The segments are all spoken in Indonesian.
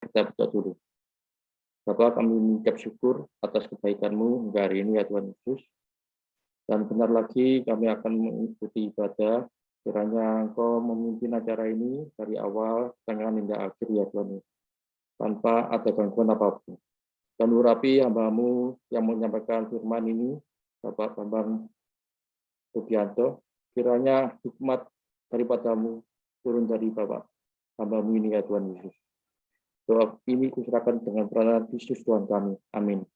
Kita berdoa dulu. Bapa, kami mengucap syukur atas kebaikan-Mu hingga hari ini ya Tuhan Yesus. Dan benar lagi kami akan mengikuti ibadah. Kiranya Engkau memimpin acara ini dari awal tengah hingga akhir ya Tuhan, tanpa ada gangguan apapun. Dan urapi hamba-Mu yang menyampaikan firman ini, Bapak Bambang Subianto, kiranya hikmat daripada-Mu turun dari Bapak hamba-Mu ini ya Tuhan Yesus. Doa ini kuserahkan dengan peranan Kristus Tuhan kami. Amin.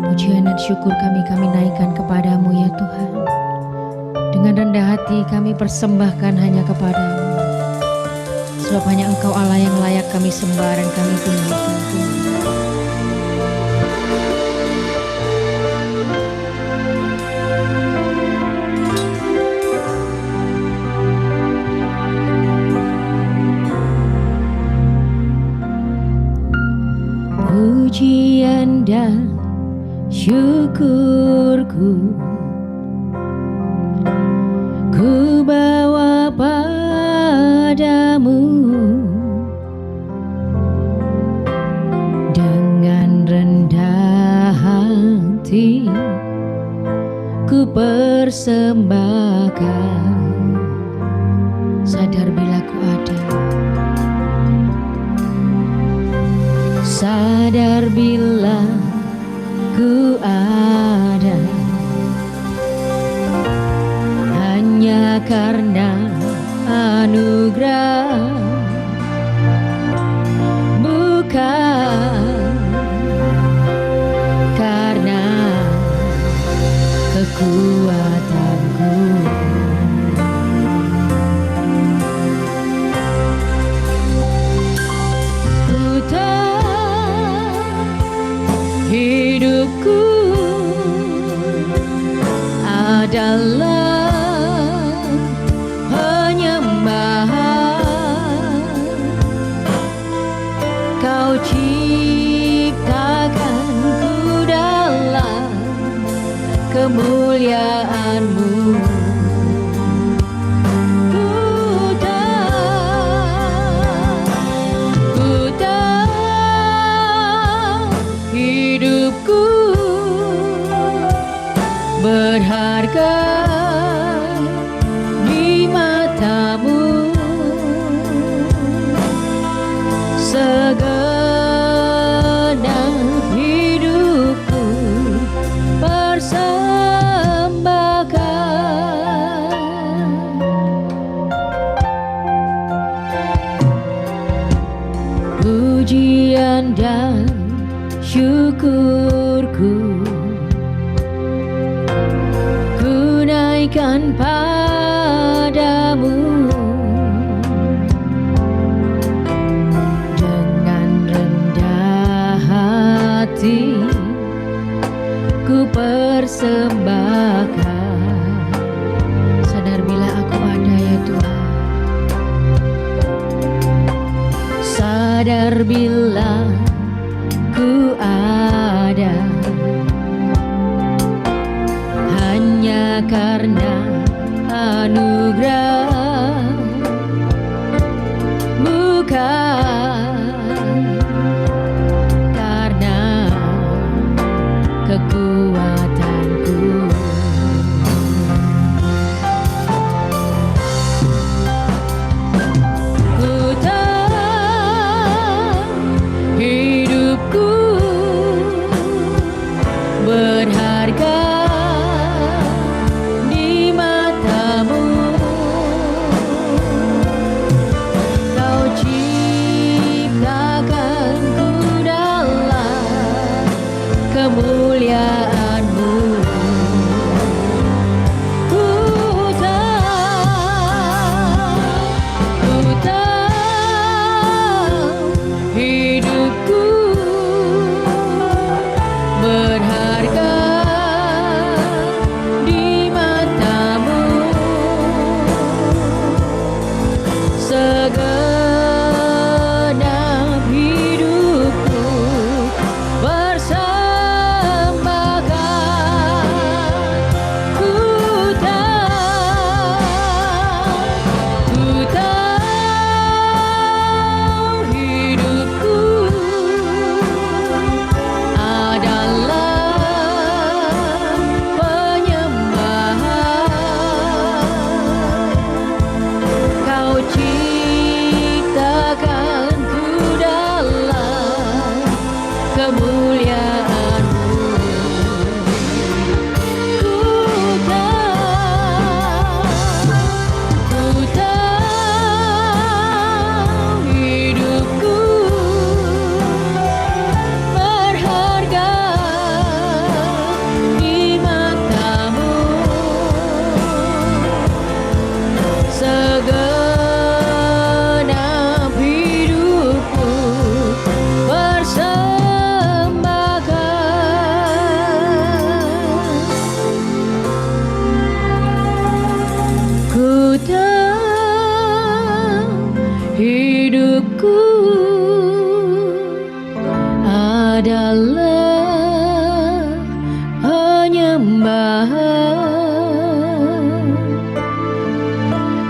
Pujian dan syukur kami naikkan kepadamu ya Tuhan. Dengan rendah hati kami persembahkan hanya kepadamu. Sebab hanya Engkau Allah yang layak kami sembah dan kami tinggikan Tuhan. Pujian dan syukurku ku bawa padamu, dengan rendah hati ku persembahkan. Sadar bila ku ada, sadar bila ku ada, hanya karena anugerah, bukan karena kekuatanku. Hidupku adalah penyembahan. Kau ciptakanku dalam kemuliaan-Mu. Hidupku berharga di mata-Mu, segenap hidupku persembahkan. Pujian dan syukurku ku naikkan padamu, dengan rendah hati ku persembahkan. Sadar bila aku ada ya Tuhan, sadar bila ku ada, hanya karena anugerah, bukan karena kekuatanku. Hidupku berharga di mata-Mu,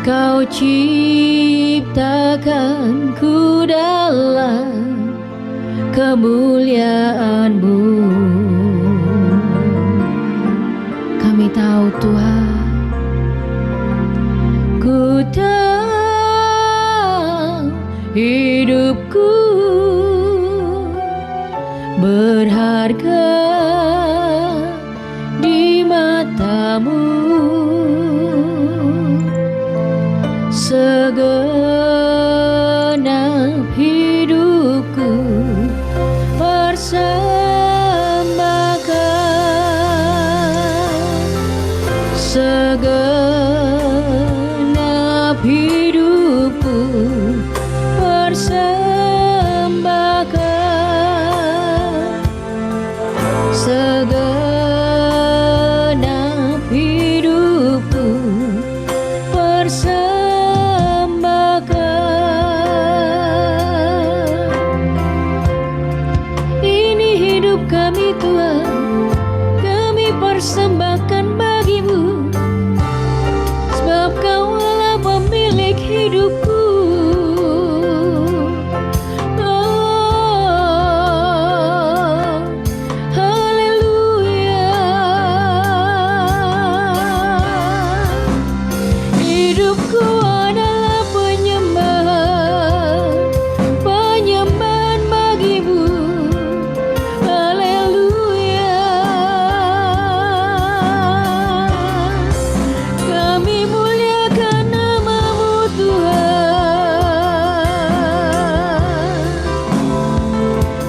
Kau ciptakanku dalam kemuliaan-Mu. Kami tahu Tuhan, ku tahu hidupku berharga di mata-Mu. Segenap hidupku persembahkan, segenap hidupku persembahkan, segenap hidupku persembahkan. Ini hidup kami Tuhan, kami persembahkan bagi-Mu, sebab Kaulah pemilik hidupku. Oh, haleluya. Hidupku adalah penyembahan, penyembahan bagi-Mu. Haleluya. Kami muliakan nama-Mu Tuhan,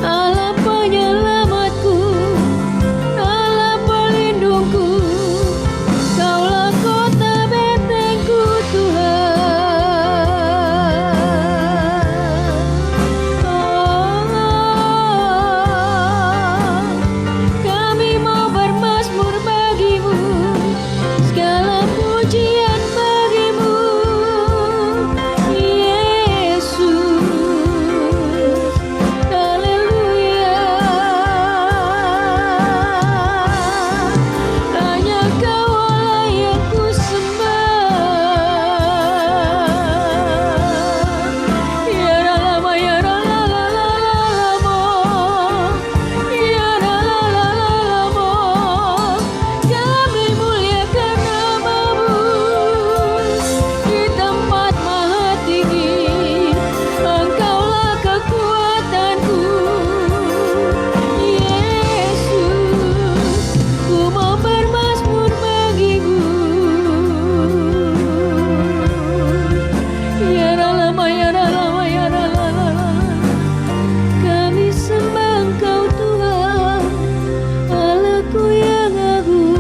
Allah penyelamatku, Allah pelindungku. Kaulah kota bentengku Tuhan. Oh, kami mau bermazmur bagi-Mu, segala pujian bagi-Mu, Yesus. Haleluya. Hanya Kaulah yang ku sembah. Ya Rama, ya Rama, ya Rama. Kami muliakan nama-Mu di tempat maha tinggi. Engkaulah kekuatanku, Yesus. Ku mau bermazmur bagi-Mu. Ya Rama, ya Rama, ya Rama. Kami sembah Engkau Tuhan, Allahku yang agung.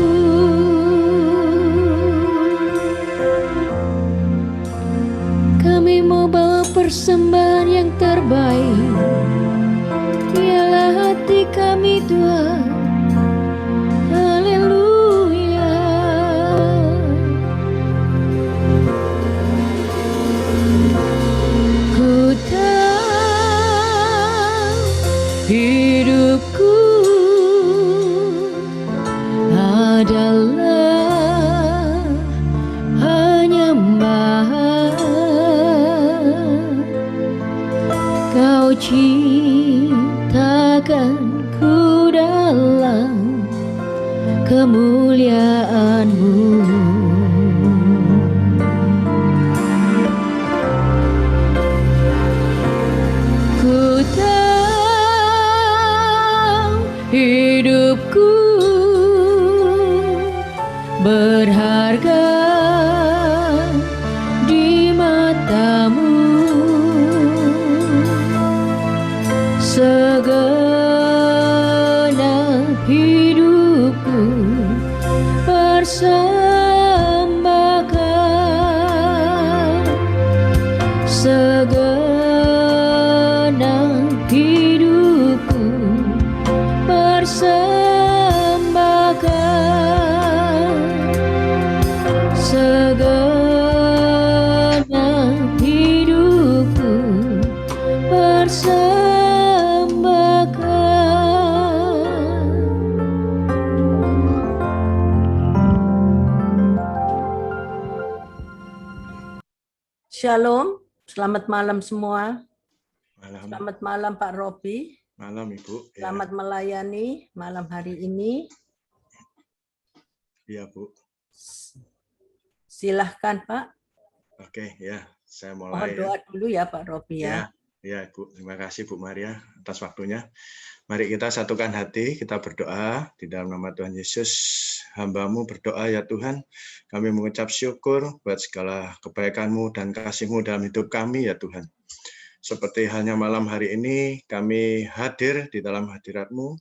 Kami mau bawa persembahan yang terbaik, ialah hati kami Tuhan. Haleluya. Ku tahu hidupku adalah penyembahan. Kau ciptakanku dalam kemuliaan-Mu. Ku tahu hidupku berharga di mata-Mu. Segenap hidupku Shalom, selamat malam semua. Malam. Selamat malam Pak Robi. Malam Ibu. Selamat melayani malam hari ini. Iya Bu. Silahkan Pak. Oke ya, saya Mohon mulai doa dulu ya Pak Robi ya. Ya Bu, terima kasih Bu Maria atas waktunya. Mari kita satukan hati, kita berdoa di dalam nama Tuhan Yesus. Hamba-Mu berdoa ya Tuhan, kami mengucap syukur buat segala kebaikan-Mu dan kasih-Mu dalam hidup kami ya Tuhan. Seperti halnya malam hari ini, kami hadir di dalam hadirat-Mu.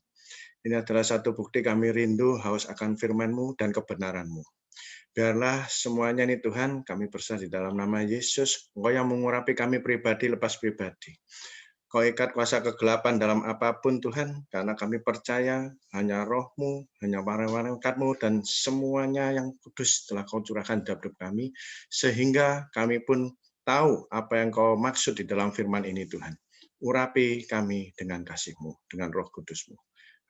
Ini adalah satu bukti kami rindu, haus akan firman-Mu dan kebenaran-Mu. Biarlah semuanya ini Tuhan, kami berserah di dalam nama Yesus, Engkau yang mengurapi kami pribadi lepas pribadi. Kau ikat kuasa kegelapan dalam apapun Tuhan, karena kami percaya hanya Roh-Mu, hanya malaikat-Mu, dan semuanya yang kudus telah Kau curahkan dalam hidup kami, sehingga kami pun tahu apa yang Kau maksud di dalam firman ini Tuhan. Urapi kami dengan kasih-Mu, dengan Roh Kudus-Mu.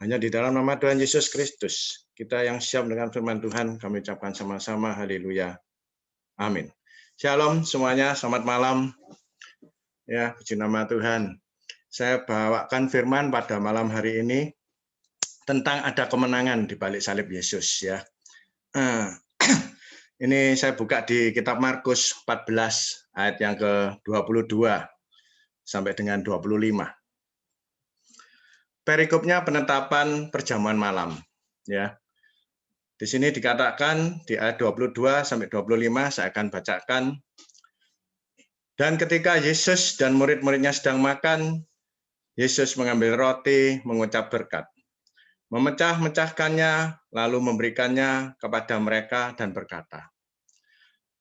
Hanya di dalam nama Tuhan Yesus Kristus, kita yang siap dengan firman Tuhan, kami ucapkan sama-sama haleluya. Amin. Shalom semuanya, selamat malam. Ya, puji nama Tuhan. Saya bawakan firman pada malam hari ini tentang ada kemenangan di balik salib Yesus ya. Ini saya buka di kitab Markus 14 ayat yang ke-22 sampai dengan 25. Perikopnya penetapan perjamuan malam ya. Di sini dikatakan di ayat 22 sampai 25 saya akan bacakan. Dan ketika Yesus dan murid-muridnya sedang makan, Yesus mengambil roti, mengucap berkat, memecah-mecahkannya, lalu memberikannya kepada mereka dan berkata,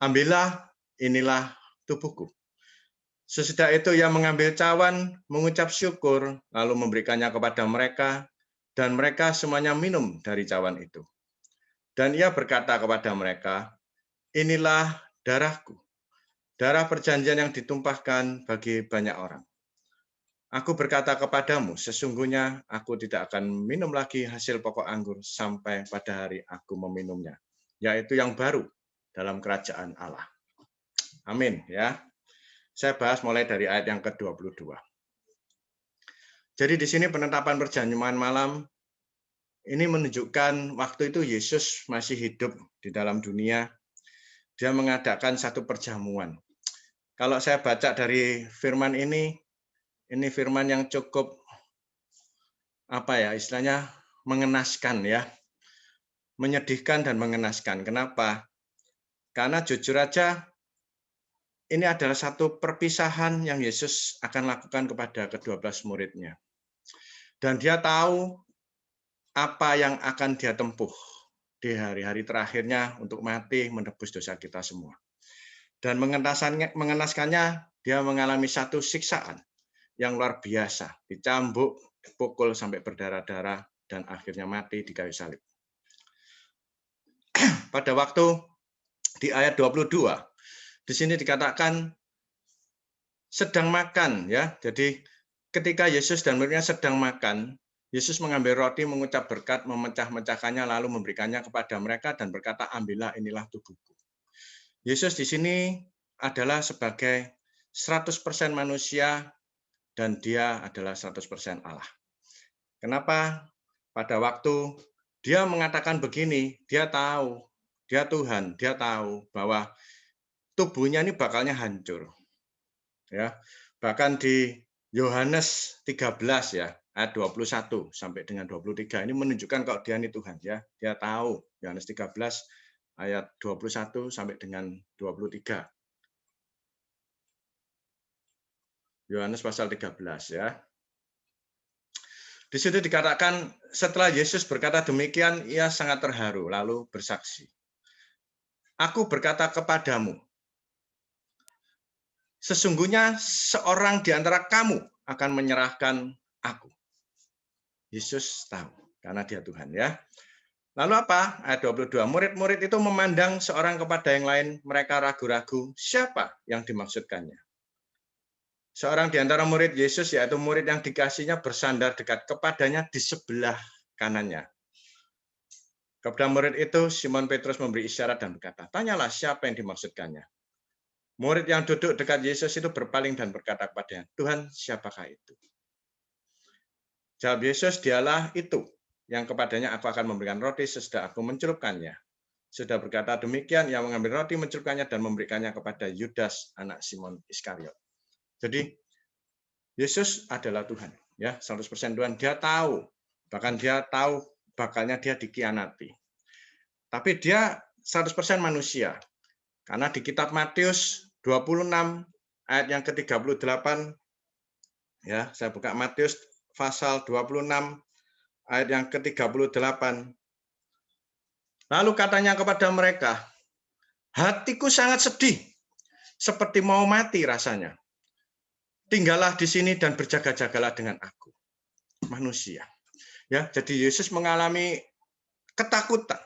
"Ambillah, inilah tubuhku." Sesudah itu ia mengambil cawan, mengucap syukur, lalu memberikannya kepada mereka, dan mereka semuanya minum dari cawan itu. Dan ia berkata kepada mereka, "Inilah darahku, darah perjanjian yang ditumpahkan bagi banyak orang. Aku berkata kepadamu, sesungguhnya aku tidak akan minum lagi hasil pokok anggur sampai pada hari aku meminumnya, yaitu yang baru dalam kerajaan Allah." Amin ya. Saya bahas mulai dari ayat yang ke-22. Jadi di sini penetapan perjamuan malam ini menunjukkan waktu itu Yesus masih hidup di dalam dunia. Dia mengadakan satu perjamuan. Kalau saya baca dari firman ini firman yang cukup istilahnya mengenaskan ya. Menyedihkan dan mengenaskan. Kenapa? Karena jujur aja ini adalah satu perpisahan yang Yesus akan lakukan kepada ke-12 muridnya. Dan dia tahu apa yang akan dia tempuh di hari-hari terakhirnya untuk mati menebus dosa kita semua. Dan mengenaskannya, dia mengalami satu siksaan yang luar biasa, dicambuk, dipukul sampai berdarah-darah, dan akhirnya mati di kayu salib. Pada waktu di ayat 22, di sini dikatakan sedang makan ya. Jadi ketika Yesus dan muridnya sedang makan, Yesus mengambil roti, mengucap berkat, memecah-mecahkannya, lalu memberikannya kepada mereka dan berkata, "Ambillah, inilah tubuhku." Yesus di sini adalah sebagai 100% manusia dan dia adalah 100% Allah. Kenapa? Pada waktu dia mengatakan begini, dia tahu, dia Tuhan, dia tahu bahwa tubuhnya ini bakalnya hancur. Ya. Bahkan di Yohanes 13 ya, ayat 21 sampai dengan 23 ini menunjukkan kalau dia ini Tuhan ya. Dia tahu Yohanes 13 ayat 21 sampai dengan 23. Yohanes pasal 13 ya. Di situ dikatakan setelah Yesus berkata demikian ia sangat terharu lalu bersaksi. "Aku berkata kepadamu, sesungguhnya seorang di antara kamu akan menyerahkan aku." Yesus tahu karena dia Tuhan ya. Lalu apa? Ayat 22. Murid-murid itu memandang seorang kepada yang lain, mereka ragu-ragu siapa yang dimaksudkannya. Seorang di antara murid Yesus, yaitu murid yang dikasihnya, bersandar dekat kepadanya di sebelah kanannya. Kepada murid itu, Simon Petrus memberi isyarat dan berkata, "Tanyalah siapa yang dimaksudkannya." Murid yang duduk dekat Yesus itu berpaling dan berkata kepadanya, Tuhan, siapakah itu? Jawab Yesus, dialah itu yang kepadanya aku akan memberikan roti sesudah aku mencelupkannya. Sudah berkata demikian, ia mengambil roti, mencelupkannya, dan memberikannya kepada Yudas, anak Simon Iskariot. Jadi, Yesus adalah Tuhan, ya 100% Tuhan. Dia tahu, bahkan dia tahu bakalnya dia dikhianati. Tapi dia 100% manusia. Karena di kitab Matius 26 ayat yang ke-38, ya, saya buka Matius pasal 26 ayat yang ke-38. Lalu katanya kepada mereka, hatiku sangat sedih, seperti mau mati rasanya. Tinggallah di sini dan berjaga-jagalah dengan aku. Manusia. Ya, jadi Yesus mengalami ketakutan.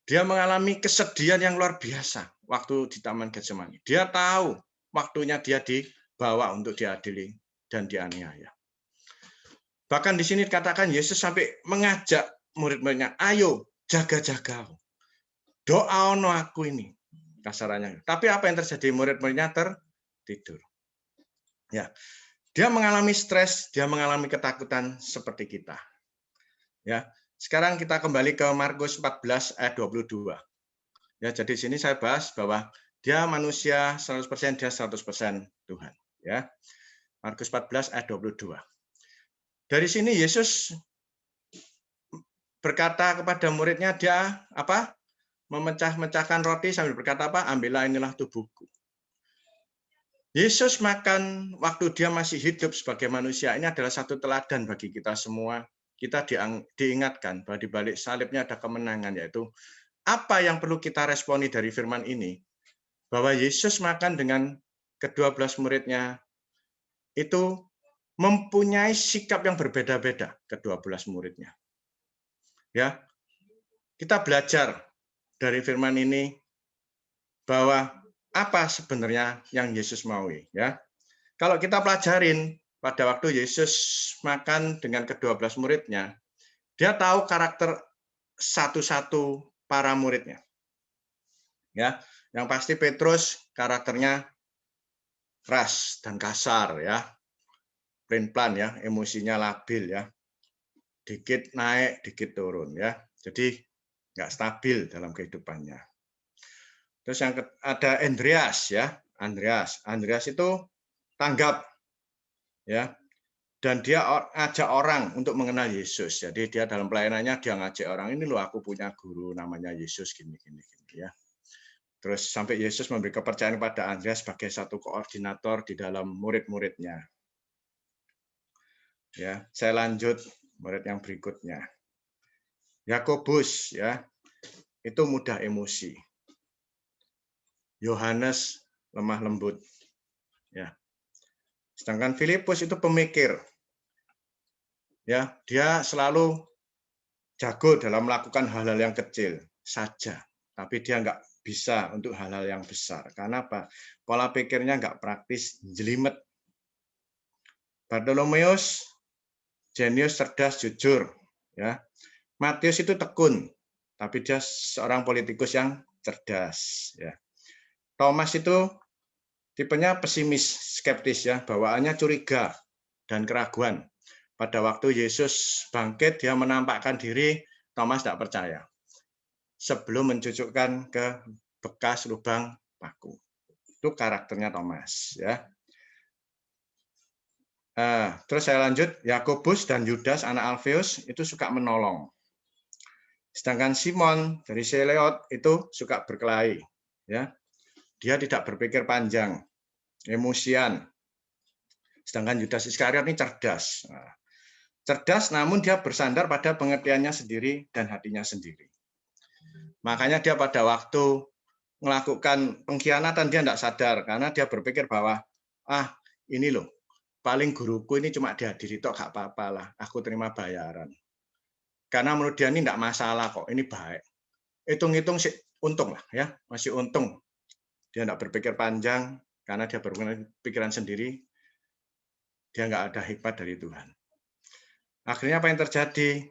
Dia mengalami kesedihan yang luar biasa waktu di Taman Getsemani. Dia tahu waktunya dia dibawa untuk diadili dan dianiaya. Bahkan di sini dikatakan Yesus sampai mengajak murid-muridnya, ayo jaga-jaga. Doa ono aku ini. Kasarannya. Tapi apa yang terjadi? Murid-muridnya tertidur. Ya, dia mengalami stres, dia mengalami ketakutan seperti kita. Ya, sekarang kita kembali ke Markus 14 ayat 22. Ya, jadi di sini saya bahas bahwa dia manusia 100%, dia 100% Tuhan. Ya, Markus 14 ayat 22. Dari sini Yesus berkata kepada muridnya, dia apa? Memecah-mecahkan roti sambil berkata apa? Ambillah, inilah tubuhku. Yesus makan waktu dia masih hidup sebagai manusia. Ini adalah satu teladan bagi kita semua. Kita diingatkan bahwa di balik salibnya ada kemenangan, yaitu apa yang perlu kita responi dari firman ini, bahwa Yesus makan dengan ke-12 muridnya itu mempunyai sikap yang berbeda-beda, ke-12 muridnya. Ya, kita belajar dari firman ini bahwa apa sebenarnya yang Yesus maui, ya. Kalau kita pelajarin pada waktu Yesus makan dengan ke-12 muridnya, dia tahu karakter satu-satu para muridnya. Ya, yang pasti Petrus karakternya keras dan kasar, ya. Plan-plan, ya, emosinya labil, ya. Dikit naik, dikit turun, ya. Jadi nggak stabil dalam kehidupannya. Terus yang ada Andreas, ya. Andreas itu tanggap, ya, dan dia ngajak orang untuk mengenal Yesus. Jadi dia dalam pelayanannya dia ngajak orang, ini loh aku punya guru namanya Yesus gini, ya. Terus sampai Yesus memberi kepercayaan kepada Andreas sebagai satu koordinator di dalam murid-muridnya. Ya, saya lanjut murid yang berikutnya. Yakobus, ya, itu mudah emosi. Yohanes lemah lembut, ya. Sedangkan Filipus itu pemikir, ya, dia selalu jago dalam melakukan hal-hal yang kecil saja, tapi dia nggak bisa untuk hal-hal yang besar. Karena apa? Pola pikirnya nggak praktis, jelimet. Bartolomeus jenius, cerdas, jujur, ya. Matius itu tekun, tapi dia seorang politikus yang cerdas, ya. Thomas itu tipenya pesimis, skeptis, ya, bawaannya curiga dan keraguan. Pada waktu Yesus bangkit, dia menampakkan diri, Thomas tidak percaya. Sebelum mencucukkan ke bekas lubang paku. Itu karakternya Thomas, ya. Terus saya lanjut, Yakobus dan Yudas anak Alfeus itu suka menolong. Sedangkan Simon dari Seleot itu suka berkelahi, ya. Dia tidak berpikir panjang, emosian. Sedangkan Yudas Iskariot ini cerdas. Cerdas namun dia bersandar pada pengertiannya sendiri dan hatinya sendiri. Makanya dia pada waktu melakukan pengkhianatan dia tidak sadar karena dia berpikir bahwa ini loh, paling guruku ini cuma dihadiri tok gak apa-apa lah, aku terima bayaran. Karena menurut dia ini tidak masalah kok, ini baik. Hitung-hitung sih untung lah, ya, masih untung. Dia tidak berpikir panjang karena dia berpikiran sendiri. Dia nggak ada hikmat dari Tuhan. Akhirnya apa yang terjadi?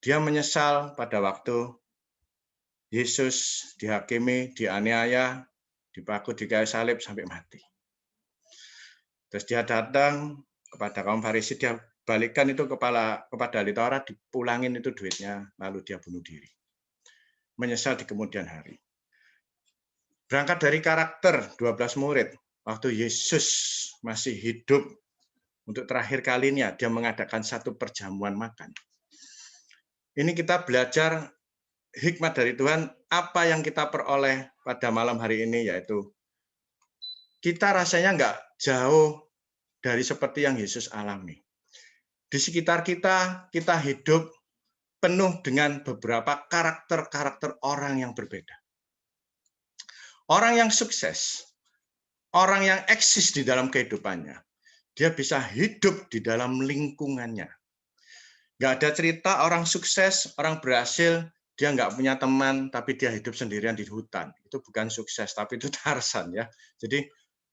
Dia menyesal pada waktu Yesus dihakimi, dianiaya, dipaku di kayu salib sampai mati. Terus dia datang kepada kaum Farisi, dia balikan itu kepada ahli Taurat, dipulangin itu duitnya, lalu dia bunuh diri. Menyesal di kemudian hari. Berangkat dari karakter 12 murid, waktu Yesus masih hidup, untuk terakhir kalinya dia mengadakan satu perjamuan makan. Ini kita belajar hikmat dari Tuhan, apa yang kita peroleh pada malam hari ini, yaitu kita rasanya nggak jauh dari seperti yang Yesus alami. Di sekitar kita, kita hidup penuh dengan beberapa karakter-karakter orang yang berbeda. Orang yang sukses, orang yang eksis di dalam kehidupannya, dia bisa hidup di dalam lingkungannya. Nggak ada cerita orang sukses, orang berhasil, dia nggak punya teman, tapi dia hidup sendirian di hutan. Itu bukan sukses, tapi itu Tarzan ya. Jadi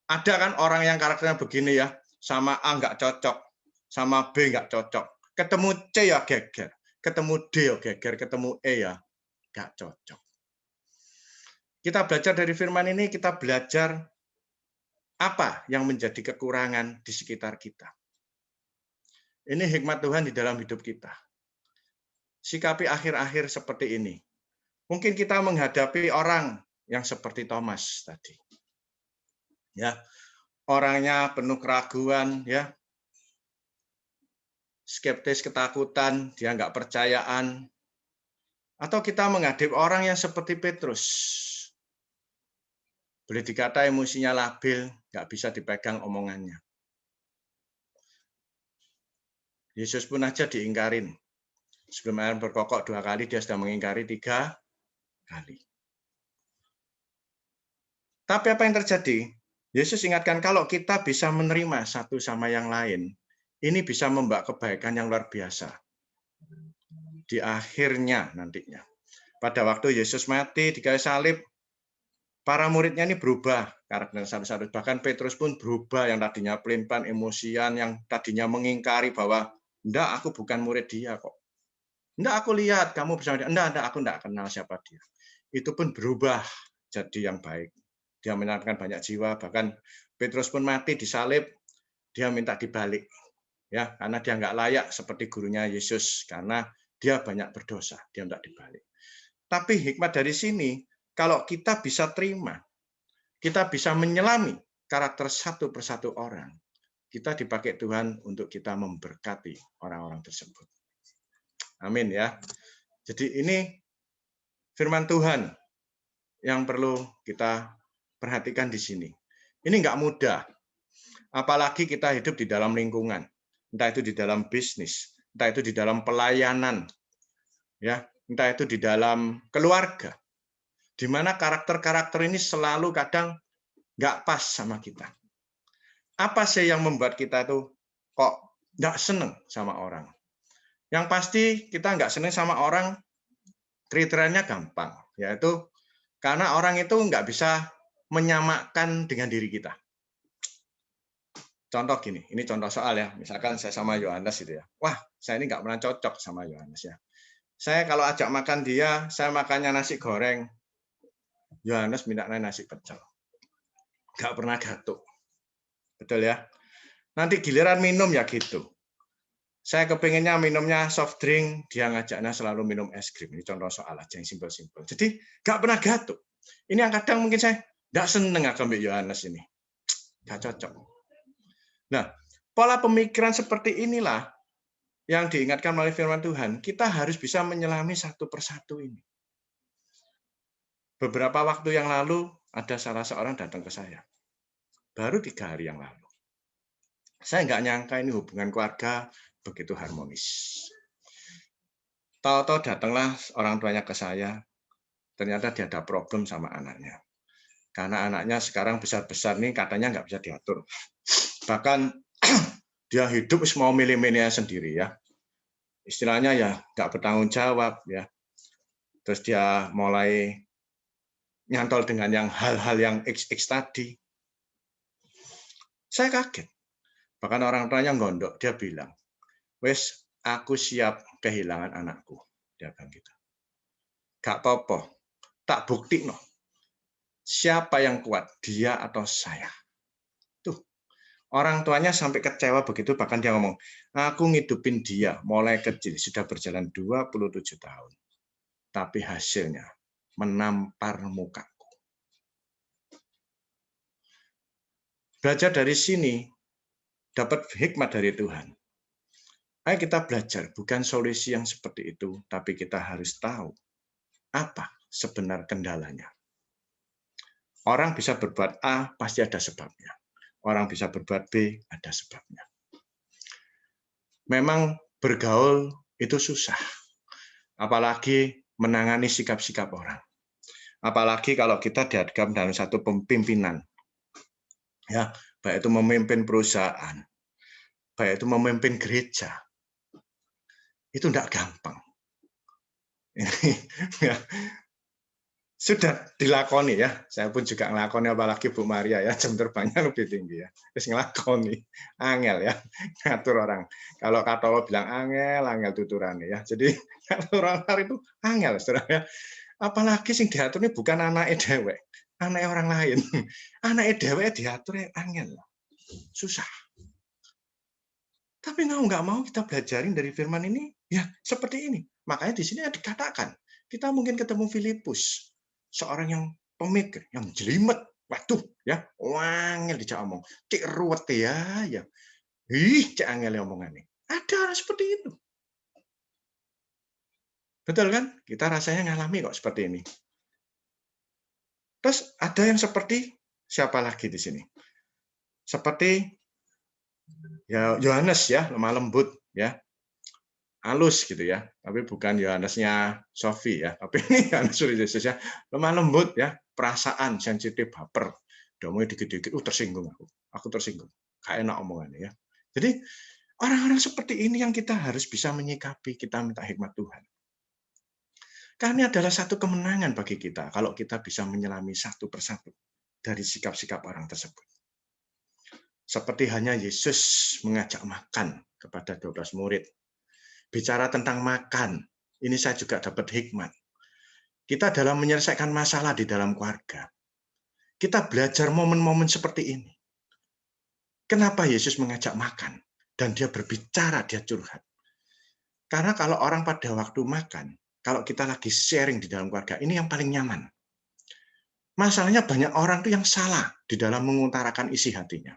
ada kan orang yang karakternya begini ya, sama A nggak cocok, sama B nggak cocok. Ketemu C ya geger, ketemu D ya geger, ketemu E ya nggak cocok. Kita belajar dari firman ini, kita belajar apa yang menjadi kekurangan di sekitar kita. Ini hikmat Tuhan di dalam hidup kita. Sikapi akhir-akhir seperti ini. Mungkin kita menghadapi orang yang seperti Thomas tadi. Ya, orangnya penuh keraguan, ya, skeptis, ketakutan, dia nggak percayaan. Atau kita menghadapi orang yang seperti Petrus. Boleh dikata emosinya labil, nggak bisa dipegang omongannya. Yesus pun aja diingkarin. Sebelum ayam berkokok 2 kali, dia sudah mengingkari 3 kali. Tapi apa yang terjadi? Yesus ingatkan kalau kita bisa menerima satu sama yang lain, ini bisa membawa kebaikan yang luar biasa. Di akhirnya nantinya. Pada waktu Yesus mati di kayu salib, para muridnya ini berubah karakter satu-satu. Bahkan Petrus pun berubah, yang tadinya pelin-pelan, emosian, yang tadinya mengingkari bahwa enggak, aku bukan murid dia kok. Enggak, aku lihat kamu bersama dia. Enggak, aku enggak kenal siapa dia. Itu pun berubah jadi yang baik. Dia menyelamatkan banyak jiwa, bahkan Petrus pun mati disalib, dia minta dibalik. Ya, karena dia enggak layak seperti gurunya Yesus, karena dia banyak berdosa, dia enggak dibalik. Tapi hikmat dari sini, kalau kita bisa terima, kita bisa menyelami karakter satu persatu orang, kita dipakai Tuhan untuk kita memberkati orang-orang tersebut. Amin ya. Jadi ini firman Tuhan yang perlu kita perhatikan di sini. Ini nggak mudah. Apalagi kita hidup di dalam lingkungan. Entah itu di dalam bisnis, entah itu di dalam pelayanan, ya, entah itu di dalam keluarga. Di mana karakter-karakter ini selalu kadang nggak pas sama kita. Apa sih yang membuat kita tuh kok nggak seneng sama orang? Yang pasti kita nggak seneng sama orang, kriterianya gampang, yaitu karena orang itu nggak bisa menyamakan dengan diri kita. Contoh gini, ini contoh soal ya, misalkan saya sama Yohanes itu ya, wah saya ini nggak pernah cocok sama Yohanes ya. Saya kalau ajak makan dia, saya makannya nasi goreng, Yohanes mintanya nasi pecel. Nggak pernah gatuk. Betul ya? Nanti giliran minum ya gitu. Saya kepengennya minumnya soft drink, dia ngajaknya selalu minum es krim. Ini contoh soal aja yang simpel-simpel. Jadi nggak pernah gatuk. Ini yang kadang mungkin saya nggak seneng sama Yohanes ini. Nggak cocok. Nah, pola pemikiran seperti inilah yang diingatkan melalui firman Tuhan. Kita harus bisa menyelami satu persatu ini. Beberapa waktu yang lalu, ada salah seorang datang ke saya. Baru 3 hari yang lalu. Saya nggak nyangka ini hubungan keluarga begitu harmonis. Tahu-tahu datanglah orang tuanya ke saya, ternyata dia ada problem sama anaknya. Karena anaknya sekarang besar-besar nih katanya nggak bisa diatur. Bahkan dia hidup mau milih-milihnya sendiri ya. Istilahnya ya nggak bertanggung jawab ya. Terus dia mulai nyantol dengan yang hal-hal yang XX tadi. Saya kaget. Bahkan orang tuanya gondok, dia bilang, wes aku siap kehilangan anakku. Dia bilang gitu. Gak apa-apa, tak bukti no. Siapa yang kuat, dia atau saya? Tuh, orang tuanya sampai kecewa begitu, bahkan dia ngomong, aku ngidupin dia mulai kecil, sudah berjalan 27 tahun. Tapi hasilnya menampar mukaku. Belajar dari sini, dapat hikmat dari Tuhan. Ayo kita belajar, bukan solusi yang seperti itu, tapi kita harus tahu apa sebenarnya kendalanya. Orang bisa berbuat A, pasti ada sebabnya. Orang bisa berbuat B, ada sebabnya. Memang bergaul itu susah, apalagi menangani sikap-sikap orang. Apalagi kalau kita dihadapkan dalam satu pemimpinan, ya, baik itu memimpin perusahaan, baik itu memimpin gereja, itu tidak gampang. Ya, sudah dilakoni ya, saya pun juga ngelakoni, apalagi Bu Maria ya, jam terbangnya lebih tinggi ya, terus ngelakoni, angel ya, ngatur orang. Kalau kata Allah bilang angel tuturane ya, jadi ngatur orang itu angel, saudara ya. Apalagi sing diatur ini bukan anaknya dewek, anaknya orang lain, anaknya dewek diatur angel, susah. Tapi nggak mau kita belajarin dari firman ini, ya seperti ini. Makanya di sini dikatakan, kita mungkin ketemu Filipus, seorang yang pemikir, yang jelimet, waduh, ya, wangel dijak omong, cek ruwet ya, cek angel omongannya. Ada orang seperti itu. Betul kan? Kita rasanya ngalami kok seperti ini. Terus ada yang seperti siapa lagi di sini? Seperti ya Yohanes ya, lemah lembut ya, halus gitu ya, tapi bukan Yohanesnya Sofi ya, tapi ini Yohanes Yesus ya, lemah lembut ya, perasaan sensitif, baper, domanya dikit-dikit, tersinggung aku tersinggung, kayak enak omongannya ya. Jadi orang-orang seperti ini yang kita harus bisa menyikapi, kita minta hikmat Tuhan. Karena ini adalah satu kemenangan bagi kita kalau kita bisa menyelami satu persatu dari sikap-sikap orang tersebut. Seperti hanya Yesus mengajak makan kepada 12 murid. Bicara tentang makan, ini saya juga dapat hikmat. Kita dalam menyelesaikan masalah di dalam keluarga, kita belajar momen-momen seperti ini. Kenapa Yesus mengajak makan? Dan dia berbicara, dia curhat. Karena kalau orang pada waktu makan, kalau kita lagi sharing di dalam keluarga, ini yang paling nyaman. Masalahnya banyak orang tuh yang salah di dalam mengutarakan isi hatinya.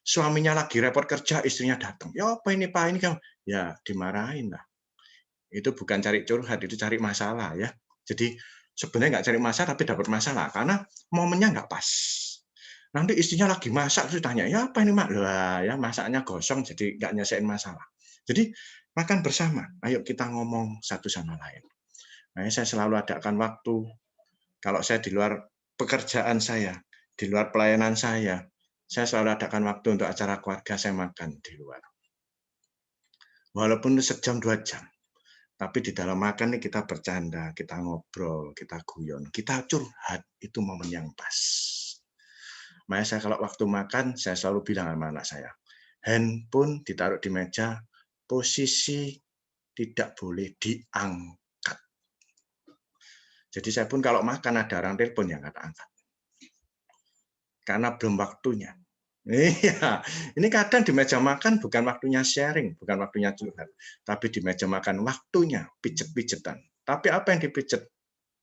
Suaminya lagi repot kerja, istrinya datang. Ya apa ini Pak, ini kan? Ya dimarahin lah. Itu bukan cari curhat, itu cari masalah ya. Jadi sebenarnya nggak cari masalah, tapi dapat masalah karena momennya nggak pas. Nanti istrinya lagi masak, terus tanya, ya apa ini Mak? Lah ya masaknya gosong, jadi nggak nyelesain masalah. Jadi makan bersama, ayo kita ngomong satu sama lain. Nah, saya selalu adakan waktu, kalau saya di luar pekerjaan saya, di luar pelayanan saya selalu adakan waktu untuk acara keluarga, saya makan di luar. Walaupun sejam 2 jam. Tapi di dalam makan nih kita bercanda, kita ngobrol, kita guyon, kita curhat, itu momen yang pas. Makanya saya kalau waktu makan, saya selalu bilang sama anak saya, handphone ditaruh di meja, posisi tidak boleh diangkat. Jadi saya pun kalau makan ada orang telepon, ya nggak angkat. Karena belum waktunya. Iya, ini kadang di meja makan bukan waktunya sharing, bukan waktunya curhat, tapi di meja makan waktunya pijet-pijetan. Tapi apa yang dipijet?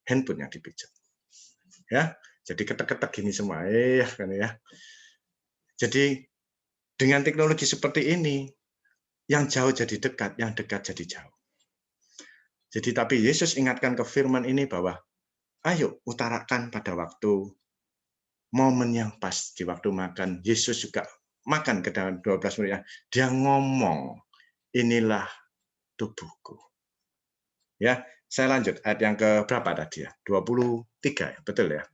Handphone yang dipijet. Ya, jadi ketek-ketek gini semua. Kan ya. Jadi dengan teknologi seperti ini, yang jauh jadi dekat, yang dekat jadi jauh. Jadi tapi Yesus ingatkan ke firman ini bahwa ayo utarakan pada waktu momen yang pas di waktu makan. Yesus juga makan ke dalam 12 muridnya. Dia ngomong, inilah tubuhku. Ya, saya lanjut ayat yang ke berapa tadi ya? 23 ya, betul ya?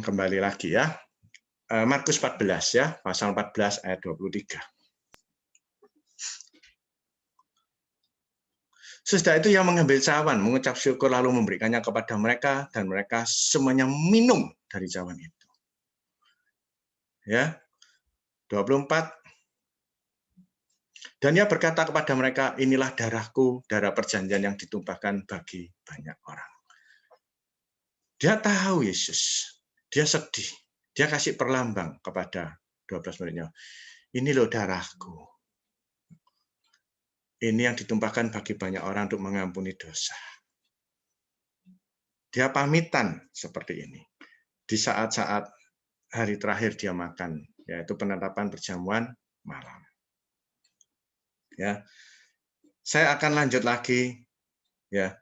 Kembali lagi ya. Markus 14 ya, pasal 14 ayat 23. Sesudah itu ia mengambil cawan, mengucap syukur lalu memberikannya kepada mereka dan mereka semuanya minum dari cawan itu. Ya. 24. Dan ia berkata kepada mereka, inilah darahku, darah perjanjian yang ditumpahkan bagi banyak orang. Dia tahu Yesus, dia sedih, dia kasih perlambang kepada 12 muridnya. Ini loh darahku. Ini yang ditumpahkan bagi banyak orang untuk mengampuni dosa. Dia pamitan seperti ini. Di saat-saat hari terakhir dia makan, yaitu penetapan perjamuan malam. Ya, saya akan lanjut lagi, ya,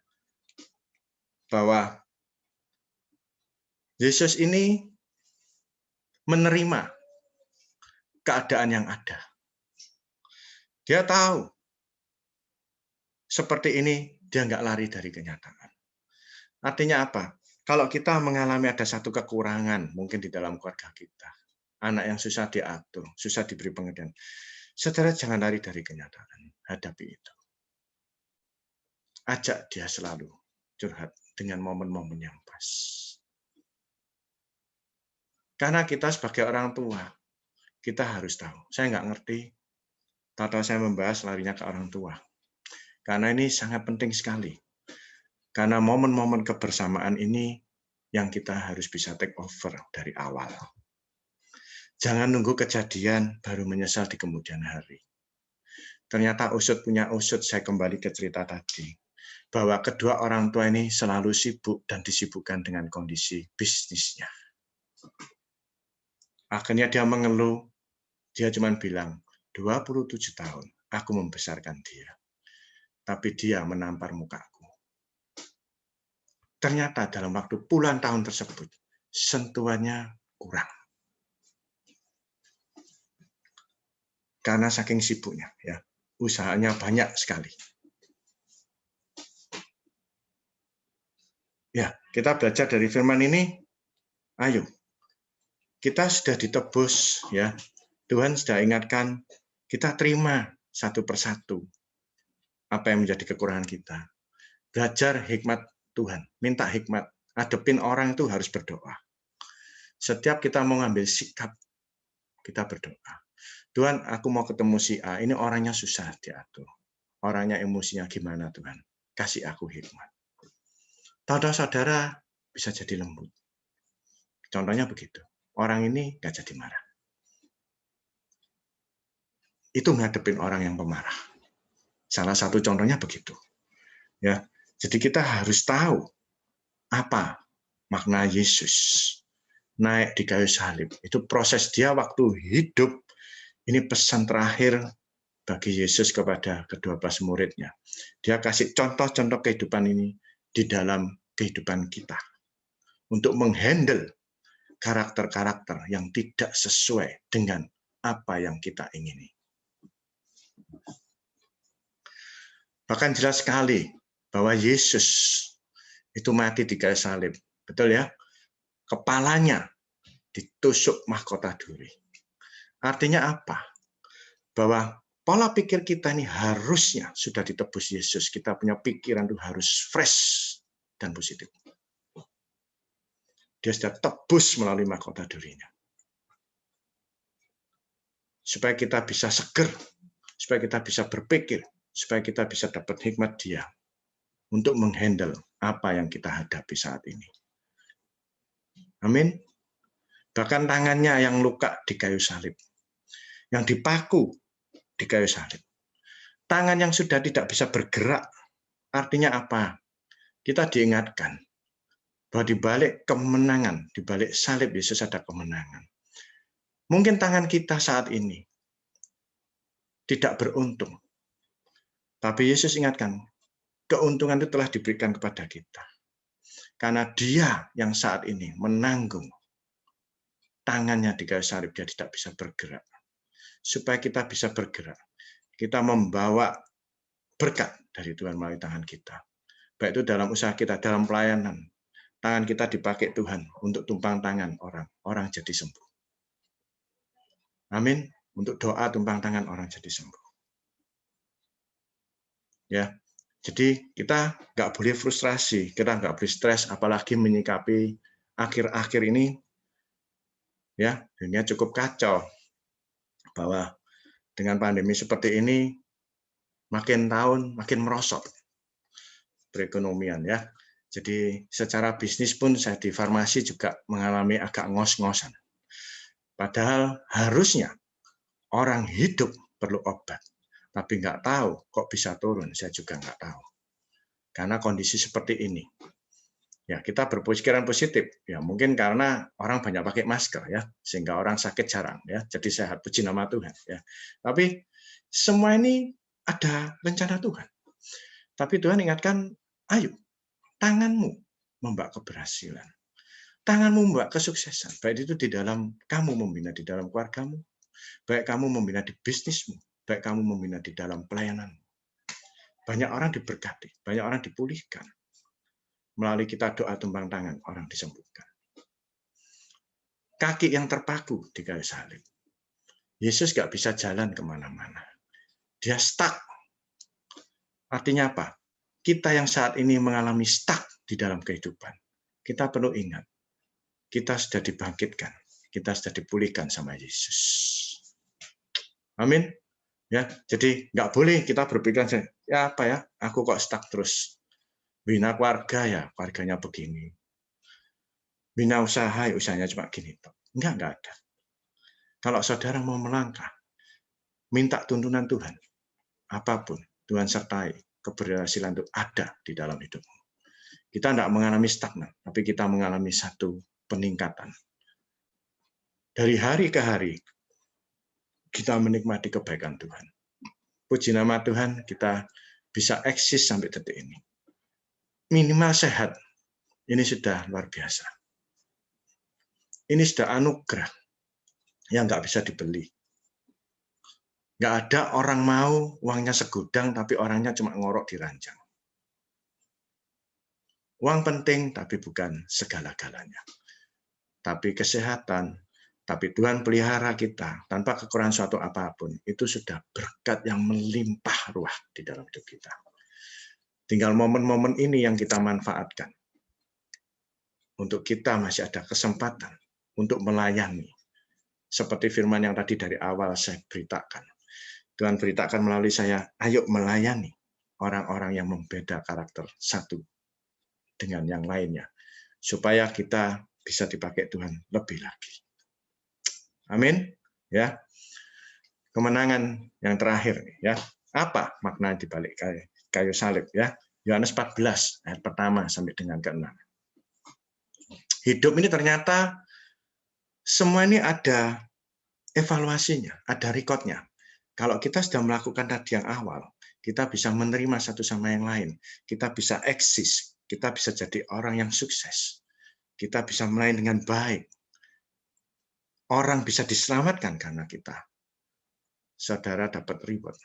bahwa Yesus ini menerima keadaan yang ada. Dia tahu seperti ini dia nggak lari dari kenyataan. Artinya apa? Kalau kita mengalami ada satu kekurangan mungkin di dalam keluarga kita, anak yang susah diatur, susah diberi pengertian, saudara jangan lari dari kenyataan, hadapi itu. Ajak dia selalu curhat dengan momen-momen yang pas. Karena kita sebagai orang tua, kita harus tahu. Saya nggak ngerti, tahu saya membahas larinya ke orang tua. Karena ini sangat penting sekali. Karena momen-momen kebersamaan ini yang kita harus bisa take over dari awal. Jangan nunggu kejadian baru menyesal di kemudian hari. Ternyata usut punya usut, saya kembali ke cerita tadi. Bahwa kedua orang tua ini selalu sibuk dan disibukkan dengan kondisi bisnisnya. Akhirnya dia mengeluh, dia cuma bilang, 27 tahun aku membesarkan dia. Tapi dia menampar mukaku. Ternyata dalam waktu puluhan tahun tersebut, sentuhannya kurang. Karena saking sibuknya, ya, usahanya banyak sekali. Ya, kita belajar dari firman ini, ayo, kita sudah ditebus, ya. Tuhan sudah ingatkan, kita terima satu persatu apa yang menjadi kekurangan kita. Belajar hikmat Tuhan, minta hikmat. Hadepin orang itu harus berdoa. Setiap kita mau ngambil sikap, kita berdoa. Tuhan, aku mau ketemu si A, ini orangnya susah diatur. Orangnya emosinya gimana Tuhan? Kasih aku hikmat. Tahu-tahu saudara bisa jadi lembut. Contohnya begitu. Orang ini nggak jadi marah. Itu ngadepin orang yang pemarah. Salah satu contohnya begitu. Ya, jadi kita harus tahu apa makna Yesus naik di kayu salib. Itu proses dia waktu hidup. Ini pesan terakhir bagi Yesus kepada ke-12 muridnya. Dia kasih contoh-contoh kehidupan ini di dalam kehidupan kita. Untuk menghandle karakter-karakter yang tidak sesuai dengan apa yang kita ingini. Bahkan jelas sekali bahwa Yesus itu mati di kayu salib. Betul ya? Kepalanya ditusuk mahkota duri. Artinya apa? Bahwa pola pikir kita ini harusnya sudah ditebus Yesus. Kita punya pikiran itu harus fresh dan positif. Dia sudah tebus melalui mahkota durinya. Supaya kita bisa seger, supaya kita bisa berpikir, supaya kita bisa dapat hikmat dia untuk menghandle apa yang kita hadapi saat ini. Amin. Bahkan tangannya yang luka di kayu salib, yang dipaku di kayu salib. Tangan yang sudah tidak bisa bergerak, artinya apa? Kita diingatkan bahwa di balik kemenangan, di balik salib Yesus ada kemenangan. Mungkin tangan kita saat ini tidak beruntung. Tapi Yesus ingatkan, keuntungan itu telah diberikan kepada kita. Karena dia yang saat ini menanggung tangannya di kayu salib, dia tidak bisa bergerak. Supaya kita bisa bergerak, kita membawa berkat dari Tuhan melalui tangan kita. Baik itu dalam usaha kita, dalam pelayanan, tangan kita dipakai Tuhan untuk tumpang tangan orang jadi sembuh. Amin. Untuk doa tumpang tangan orang jadi sembuh. Ya, jadi kita nggak boleh frustrasi, kita nggak boleh stres, apalagi menyikapi akhir-akhir ini. Ya, dunia cukup kacau. Bahwa dengan pandemi seperti ini, makin tahun makin merosot perekonomian ya. Jadi secara bisnis pun saya di farmasi juga mengalami agak ngos-ngosan. Padahal harusnya orang hidup perlu obat, tapi nggak tahu kok bisa turun, saya juga nggak tahu. Karena kondisi seperti ini. Ya, kita berpikiran positif. Ya, mungkin karena orang banyak pakai masker ya, sehingga orang sakit jarang ya. Jadi sehat, puji nama Tuhan ya. Tapi semua ini ada rencana Tuhan. Tapi Tuhan ingatkan, ayo, tanganmu membawa keberhasilan. Tanganmu membawa kesuksesan. Baik itu di dalam kamu membina di dalam keluargamu, baik kamu membina di bisnismu, baik kamu membina di dalam pelayananmu. Banyak orang diberkati, banyak orang dipulihkan. Melalui kita doa tumpang tangan, orang disembuhkan. Kaki yang terpaku di kayu salib. Yesus nggak bisa jalan kemana-mana. Dia stuck. Artinya apa? Kita yang saat ini mengalami stuck di dalam kehidupan, kita perlu ingat, kita sudah dibangkitkan, kita sudah dipulihkan sama Yesus. Amin. Ya, jadi nggak boleh kita berpikir, ya apa ya, aku kok stuck terus. Bina keluarga ya, keluarganya begini. Bina usaha, ya usahanya cuma gini. Enggak ada. Kalau saudara mau melangkah, minta tuntunan Tuhan. Apapun, Tuhan sertai. Keberhasilan itu ada di dalam hidupmu. Kita tidak mengalami stagnan, tapi kita mengalami satu peningkatan. Dari hari ke hari, kita menikmati kebaikan Tuhan. Puji nama Tuhan, kita bisa eksis sampai detik ini. Minimal sehat, ini sudah luar biasa. Ini sudah anugerah yang nggak bisa dibeli. Nggak ada orang mau uangnya segudang, tapi orangnya cuma ngorok di ranjang. Uang penting, tapi bukan segala-galanya. Tapi kesehatan, tapi Tuhan pelihara kita tanpa kekurangan suatu apapun, itu sudah berkat yang melimpah ruah di dalam hidup kita. Tinggal momen-momen ini yang kita manfaatkan. Untuk kita masih ada kesempatan untuk melayani. Seperti firman yang tadi dari awal saya beritakan. Tuhan beritakan melalui saya, ayo melayani orang-orang yang membeda karakter satu dengan yang lainnya. Supaya kita bisa dipakai Tuhan lebih lagi. Amin. Ya. Kemenangan yang terakhir ya. Apa makna di balik kayu salib ya? Yohanes 14 ayat pertama sampai dengan ke-6. Hidup ini ternyata semua ini ada evaluasinya, ada rekodnya. Kalau kita sudah melakukan tadi yang awal, kita bisa menerima satu sama yang lain. Kita bisa eksis, kita bisa jadi orang yang sukses. Kita bisa melayani dengan baik. Orang bisa diselamatkan karena kita. Saudara dapat reward.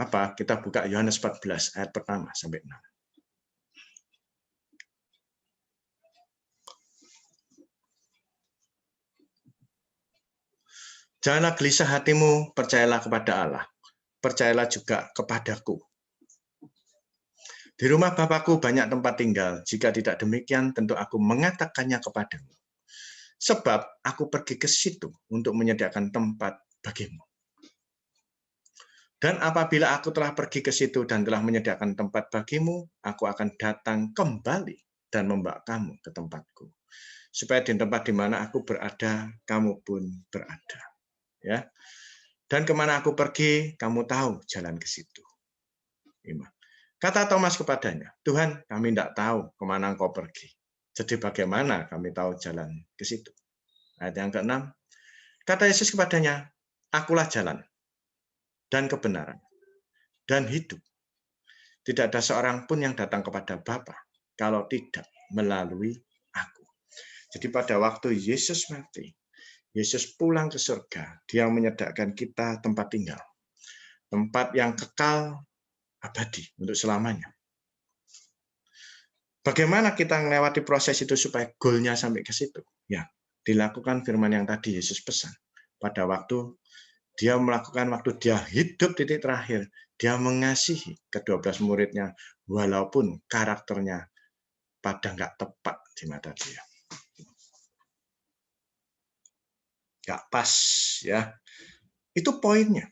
Apa? Kita buka Yohanes 14 ayat pertama sampai 6. Janganlah gelisah hatimu, percayalah kepada Allah. Percayalah juga kepadaku. Di rumah Bapakku banyak tempat tinggal. Jika tidak demikian, tentu aku mengatakannya kepadamu. Sebab aku pergi ke situ untuk menyediakan tempat bagimu. Dan apabila aku telah pergi ke situ dan telah menyediakan tempat bagimu, aku akan datang kembali dan membawa kamu ke tempatku. Supaya di tempat di mana aku berada, kamu pun berada. Ya, dan kemana aku pergi, kamu tahu jalan ke situ. Kata Thomas kepadanya, Tuhan, kami tidak tahu kemana engkau pergi. Jadi bagaimana kami tahu jalan ke situ? Ayat yang ke-6, kata Yesus kepadanya, akulah jalan dan kebenaran dan hidup. Tidak ada seorang pun yang datang kepada Bapa kalau tidak melalui aku. Jadi pada waktu Yesus mati, Yesus pulang ke surga, dia menyediakan kita tempat tinggal. Tempat yang kekal, abadi, untuk selamanya. Bagaimana kita melewati proses itu supaya goalnya sampai ke situ? Ya, dilakukan firman yang tadi Yesus pesan. Pada waktu dia melakukan, waktu dia hidup titik terakhir, dia mengasihi ke-12 muridnya, walaupun karakternya pada nggak tepat di mata dia. Nggak pas, ya. Itu poinnya.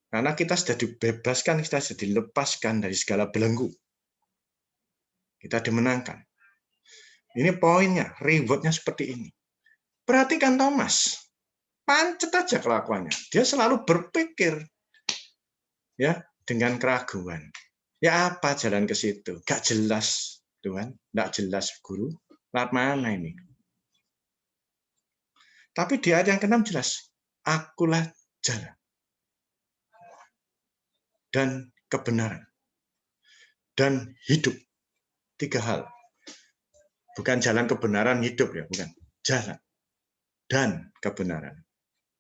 Karena kita sudah dibebaskan, kita sudah dilepaskan dari segala belenggu. Kita dimenangkan. Ini poinnya, rewardnya seperti ini. Perhatikan Thomas, pancet aja kelakuannya. Dia selalu berpikir ya dengan keraguan. Ya apa jalan ke situ? Gak jelas, Tuhan. Gak jelas, Guru. Lewat mana ini? Tapi di ayat yang ke-6 jelas. Akulah jalan dan kebenaran dan hidup. 3 hal. Bukan jalan kebenaran hidup ya, bukan. Jalan dan kebenaran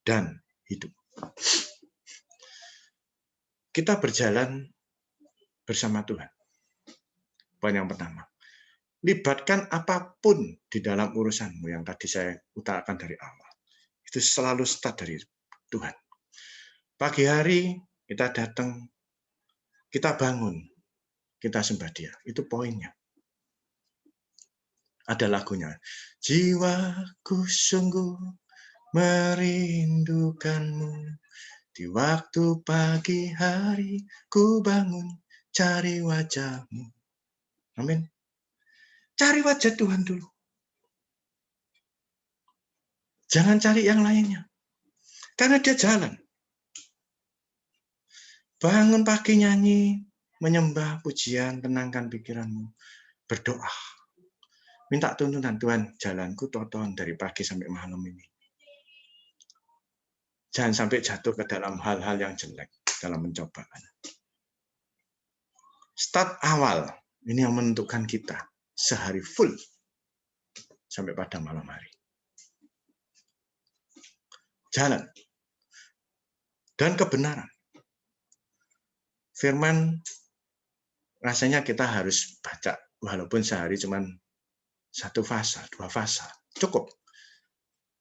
dan hidup. Kita berjalan bersama Tuhan. Poin yang pertama. Libatkan apapun di dalam urusanmu yang tadi saya utarakan dari awal. Itu selalu start dari Tuhan. Pagi hari kita datang, kita bangun, kita sembah Dia. Itu poinnya. Ada lagunya. Jiwaku sungguh merindukanmu. Di waktu pagi hari ku bangun cari wajahmu. Amin. Cari wajah Tuhan dulu. Jangan cari yang lainnya. Karena Dia jalan. Bangun pagi nyanyi, menyembah, pujian, tenangkan pikiranmu. Berdoa. Minta tuntunan, Tuhan, jalanku tonton dari pagi sampai malam ini. Jangan sampai jatuh ke dalam hal-hal yang jelek dalam pencobaan. Start awal, ini yang menentukan kita sehari full sampai pada malam hari. Jalan dan kebenaran. Firman rasanya kita harus baca walaupun sehari cuma 1 pasal, 2 pasal. Cukup.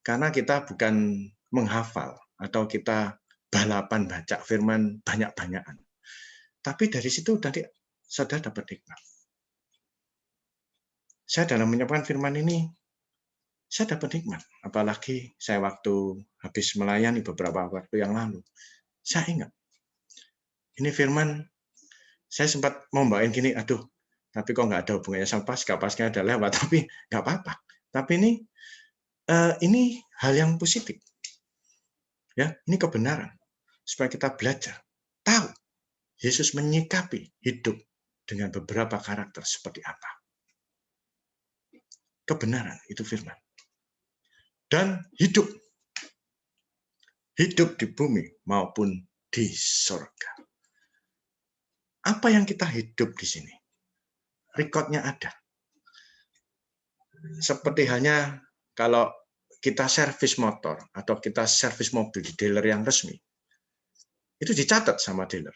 Karena kita bukan menghafal atau kita balapan baca firman banyak-banyakan. Tapi dari situ nanti saudara dapat hikmat. Saya dalam menyampaikan firman ini, saya dapat hikmat. Apalagi saya waktu habis melayani beberapa waktu yang lalu. Saya ingat, ini firman, saya sempat mau bawain gini, aduh, tapi kok nggak ada hubungannya sama Paskah, Paskah ada lewat, tapi nggak apa-apa. Tapi ini hal yang positif. Ya, ini kebenaran. Supaya kita belajar, tahu Yesus menyikapi hidup dengan beberapa karakter seperti apa. Kebenaran itu firman. Dan hidup. Hidup di bumi maupun di surga. Apa yang kita hidup di sini? Rekodnya ada. Seperti halnya kalau kita servis motor atau kita servis mobil di dealer yang resmi, itu dicatat sama dealer.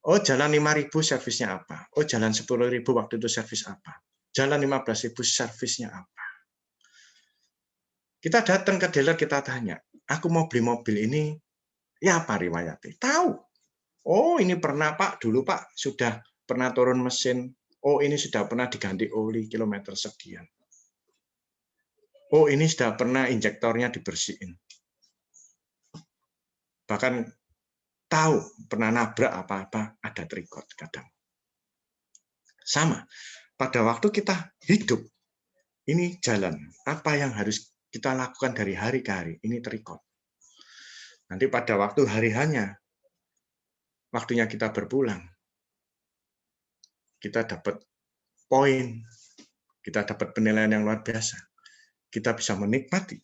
Oh, jalan 5.000 servisnya apa? Oh, jalan 10.000 waktu itu servis apa? Jalan 15.000 servisnya apa? Kita datang ke dealer, kita tanya, aku mau beli mobil ini, ya apa riwayatnya? Tahu. Oh, ini pernah Pak, dulu Pak sudah pernah turun mesin. Oh, ini sudah pernah diganti oli kilometer sekian. Oh, ini sudah pernah injektornya dibersihin. Bahkan tahu pernah nabrak apa-apa, ada record kadang. Sama, pada waktu kita hidup, ini jalan. Apa yang harus kita lakukan dari hari ke hari, ini terrecord. Nanti pada waktu hari-hanya, waktunya kita berpulang, kita dapat poin, kita dapat penilaian yang luar biasa. Kita bisa menikmati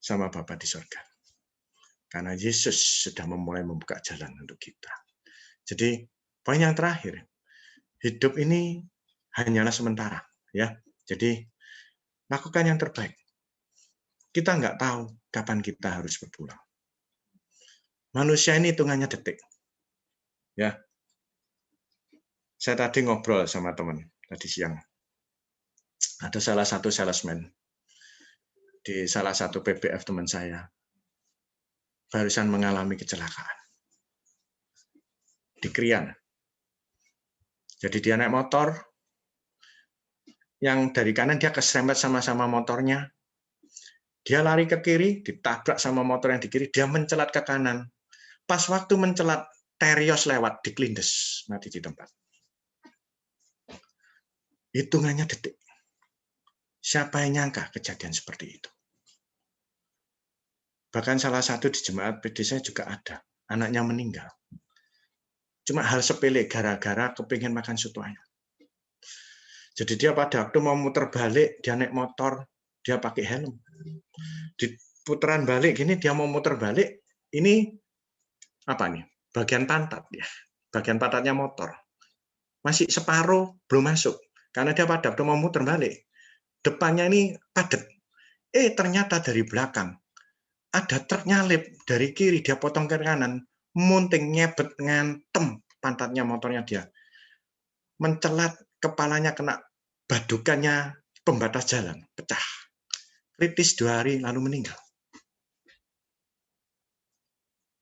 sama Bapa di surga. Karena Yesus sudah memulai membuka jalan untuk kita. Jadi, poin yang terakhir, hidup ini hanyalah sementara. Ya, jadi, lakukan yang terbaik. Kita nggak tahu kapan kita harus berpulang. Manusia ini hitungannya detik. Ya, saya tadi ngobrol sama teman tadi siang. Ada salah satu salesman di salah satu PBF teman saya barusan mengalami kecelakaan di Krian. Jadi dia naik motor, yang dari kanan dia keserempet sama-sama motornya. Dia lari ke kiri, ditabrak sama motor yang di kiri, dia mencelat ke kanan. Pas waktu mencelat, terios lewat, dikelindes, mati di tempat. hitungannya detik. Siapa yang nyangka kejadian seperti itu? Bahkan salah satu di jemaat PD saya juga ada, anaknya meninggal. Cuma hal sepele gara-gara kepingin makan soto ayam. Jadi dia pada waktu mau muter balik, dia naik motor, dia pakai helm. Di putaran balik gini dia mau muter balik, ini apa nih? Bagian pantat ya. Bagian pantatnya motor. Masih separuh belum masuk. Karena dia pada waktu mau muter balik. Depannya ini padat. Ternyata dari belakang ada truk nyalip dari kiri, dia potong ke kanan, munting nyebet ngantem pantatnya motornya dia. Mencelat kepalanya kena badukannya pembatas jalan, pecah. Kritis 2 hari lalu meninggal.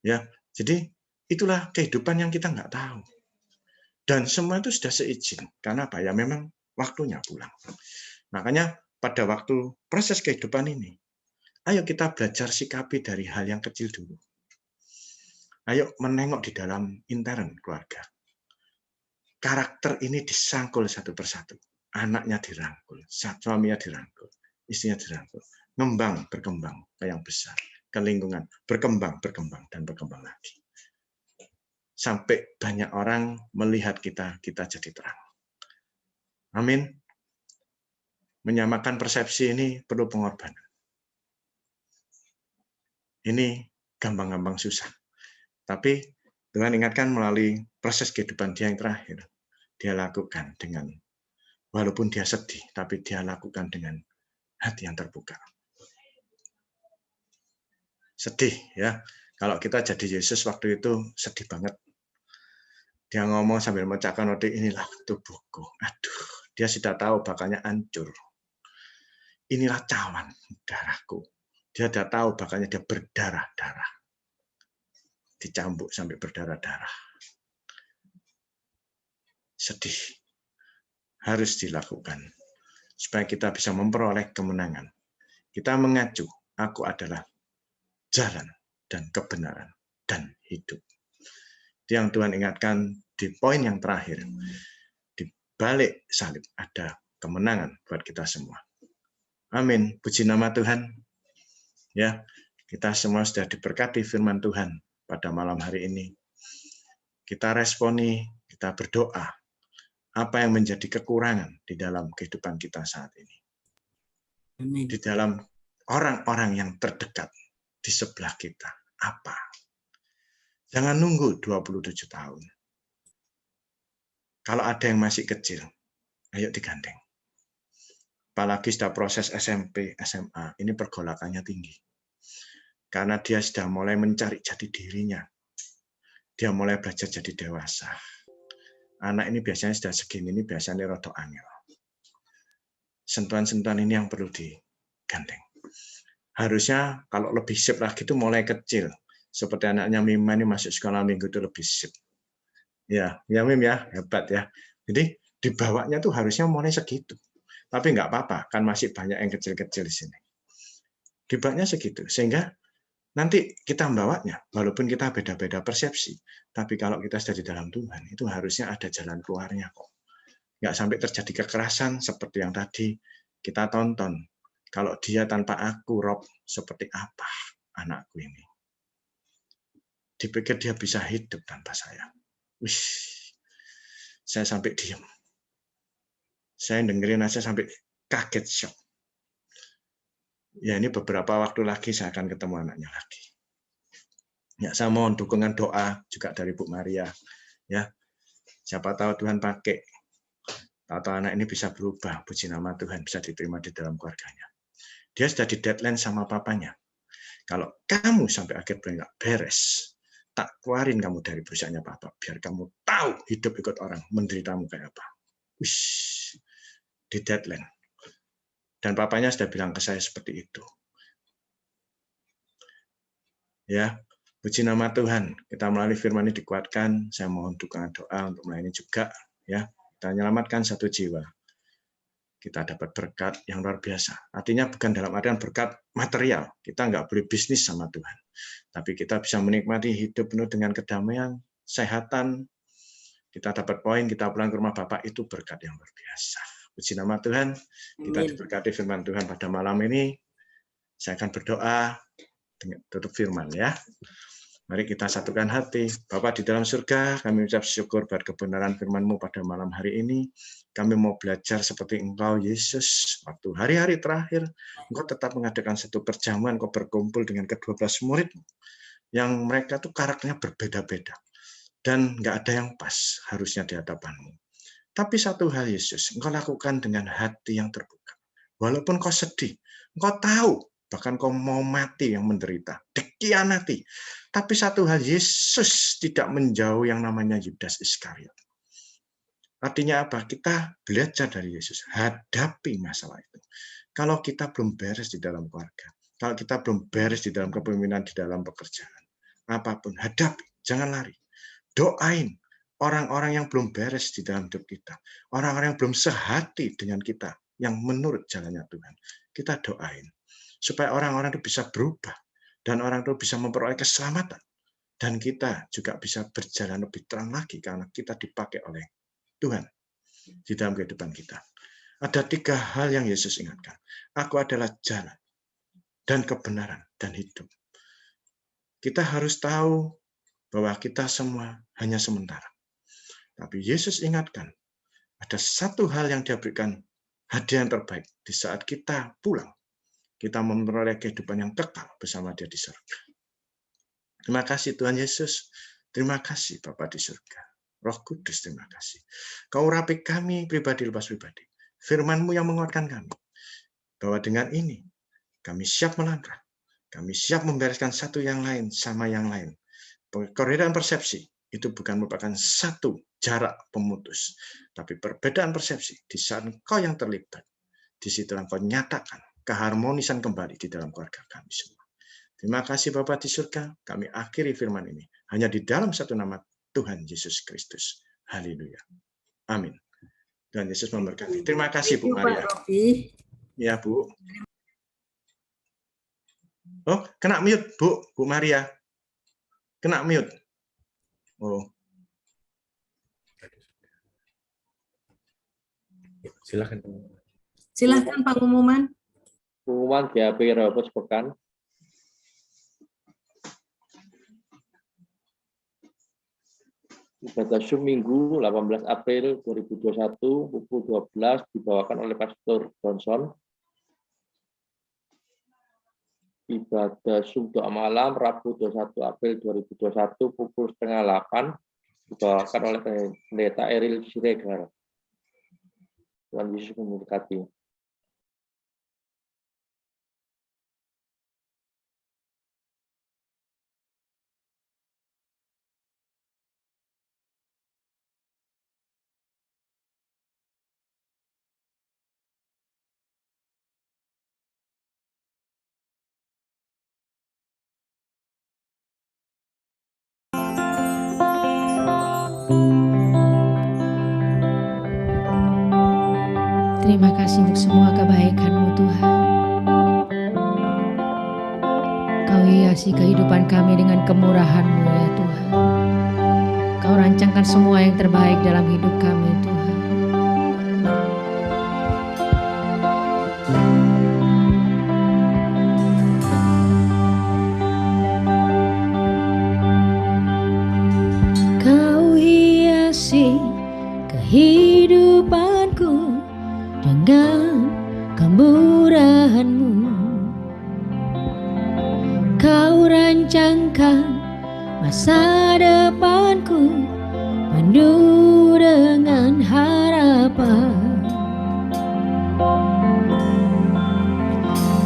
Ya, jadi itulah kehidupan yang kita nggak tahu. Dan semua itu sudah seizin. Karena apa? Ya memang waktunya pulang. Makanya pada waktu proses kehidupan ini, ayo kita belajar sikapi dari hal yang kecil dulu. Ayo menengok di dalam intern keluarga. Karakter ini disangkul satu persatu. Anaknya dirangkul, suaminya dirangkul, istrinya dirangkul. Ngembang, berkembang ke yang besar. Ke lingkungan, berkembang, dan berkembang lagi. Sampai banyak orang melihat kita jadi terang. Amin. Menyamakan persepsi ini perlu pengorbanan. Ini gampang-gampang susah. Tapi Tuhan ingatkan melalui proses kehidupan dia yang terakhir. Dia lakukan dengan, walaupun dia sedih, tapi dia lakukan dengan hati yang terbuka. Sedih ya. Kalau kita jadi Yesus waktu itu sedih banget. Dia ngomong sambil memecahkan roti, inilah tubuhku. Aduh, dia sudah tahu bakalnya hancur. Inilah cawan darahku. Dia sudah tahu bakalnya dia berdarah-darah. Dicambuk sampai berdarah-darah. Sedih. Harus dilakukan. Supaya kita bisa memperoleh kemenangan. Kita mengacu, aku adalah jalan dan kebenaran dan hidup. Itu yang Tuhan ingatkan di poin yang terakhir. Di balik salib ada kemenangan buat kita semua. Amin. Puji nama Tuhan. Ya, kita semua sudah diberkati firman Tuhan pada malam hari ini. Kita responi, kita berdoa. Apa yang menjadi kekurangan di dalam kehidupan kita saat ini. Amin. Di dalam orang-orang yang terdekat di sebelah kita. Apa? Jangan nunggu 27 tahun. Kalau ada yang masih kecil, ayo digandeng. Apalagi sudah proses SMP, SMA, ini pergolakannya tinggi. Karena dia sudah mulai mencari jati dirinya. Dia mulai belajar jadi dewasa. Anak ini biasanya sudah segini, ini biasanya rodok angel. Sentuhan-sentuhan ini yang perlu digandeng. Harusnya kalau lebih sip lagi itu mulai kecil. Seperti anaknya Mima ini masuk sekolah minggu itu lebih sip. Ya Mim ya, hebat ya. Jadi dibawanya tuh harusnya mulai segitu. Tapi nggak apa-apa, kan masih banyak yang kecil-kecil di sini. Dibawanya segitu, sehingga nanti kita membawanya, walaupun kita beda-beda persepsi. Tapi kalau kita sudah di dalam Tuhan, itu harusnya ada jalan keluarnya kok. Nggak sampai terjadi kekerasan seperti yang tadi kita tonton. Kalau dia tanpa aku, Rob, seperti apa anakku ini? Dipikir dia bisa hidup tanpa saya. Wih, saya sampai diam. Saya dengerin aja sampai kaget, shock. Ya ini beberapa waktu lagi saya akan ketemu anaknya lagi. Ya, saya mohon dukungan doa juga dari Bu Maria. Ya, siapa tahu Tuhan pakai atau anak ini bisa berubah. Puji nama Tuhan, bisa diterima di dalam keluarganya. Dia sudah di deadline sama papanya. Kalau kamu sampai akhir bulan nggak beres, tak keluarin kamu dari perusahaannya Papa, biar kamu tahu hidup ikut orang, menderitamu kayak apa. Wish, di deadline. Dan papanya sudah bilang ke saya seperti itu. Ya, puji nama Tuhan. Kita melalui firman ini dikuatkan. Saya mohon dukungan doa untuk melayani juga. Ya, kita menyelamatkan satu jiwa. Kita dapat berkat yang luar biasa. Artinya bukan dalam artian berkat material. Kita nggak boleh bisnis sama Tuhan. Tapi kita bisa menikmati hidup penuh dengan kedamaian, kesehatan. Kita dapat poin, kita pulang ke rumah Bapak, itu berkat yang luar biasa. Puji nama Tuhan, kita Amin. diberkati firman Tuhan pada malam ini. Saya akan berdoa dengan tutup firman ya. Mari kita satukan hati. Bapa di dalam surga, kami ucap syukur buat kebenaran firman-Mu pada malam hari ini. Kami mau belajar seperti Engkau, Yesus. Waktu hari-hari terakhir, Engkau tetap mengadakan satu perjamuan, Engkau berkumpul dengan ke-12 murid-Mu. Yang mereka tuh karakternya berbeda-beda. Dan nggak ada yang pas harusnya di hadapan-Mu. Tapi satu hal Yesus, Engkau lakukan dengan hati yang terbuka. Walaupun kau sedih, Engkau tahu, bahkan kau mau mati yang menderita, dikhianati. Tapi satu hal, Yesus tidak menjauh yang namanya Yudas Iskariot. Artinya apa? Kita belajar dari Yesus, hadapi masalah itu. Kalau kita belum beres di dalam keluarga, kalau kita belum beres di dalam kepemimpinan, di dalam pekerjaan, apapun, hadapi, jangan lari. Doain orang-orang yang belum beres di dalam hidup kita, orang-orang yang belum sehati dengan kita, yang menurut jalannya Tuhan, kita doain supaya orang-orang itu bisa berubah dan orang itu bisa memperoleh keselamatan dan kita juga bisa berjalan lebih terang lagi karena kita dipakai oleh Tuhan di dalam kehidupan kita. Ada 3 hal yang Yesus ingatkan. Aku adalah jalan dan kebenaran dan hidup. Kita harus tahu bahwa kita semua hanya sementara. Tapi Yesus ingatkan, ada satu hal yang Dia berikan hadiah yang terbaik di saat kita pulang. Kita memperoleh kehidupan yang kekal bersama Dia di surga. Terima kasih Tuhan Yesus. Terima kasih Bapa di surga. Roh Kudus, terima kasih. Kau urapi kami pribadi lepas pribadi. Firman-Mu yang menguatkan kami. Bahwa dengan ini, kami siap melangkah. Kami siap membereskan satu yang lain sama yang lain. Perbedaan persepsi itu bukan merupakan satu jarak pemutus, tapi perbedaan persepsi di saat Engkau yang terlibat, di situ Engkau nyatakan keharmonisan kembali di dalam keluarga kami semua. Terima kasih Bapa di surga, kami akhiri firman ini hanya di dalam satu nama Tuhan Yesus Kristus. Haleluya. Amin. Tuhan Yesus memberkati. Terima kasih Bu Maria. Ya Bu. Oh, kena mute Bu Maria. Kena mute. Oh. Silakan. Silakan pengumuman. Pengumuman GAP Rawapos Pekan. Ibadah Zoom Minggu 18 April 2021 pukul 12 dibawakan oleh Pastor Johnson. Ibadah Zoom Doa Malam Rabu 21 April 2021 pukul 7:30 dibawakan oleh Pendeta Eril Siregar. Tuhan Yesus memberkati. Terima kasih untuk semua kebaikan-Mu Tuhan. Kau hiasi kehidupan kami dengan kemurahan-Mu ya Tuhan. Kau rancangkan semua yang terbaik dalam hidup kami Tuhan. Kau hiasi kehidupanku dengan kemurahan-Mu. Kau rancangkan masa depanku penuh dengan harapan.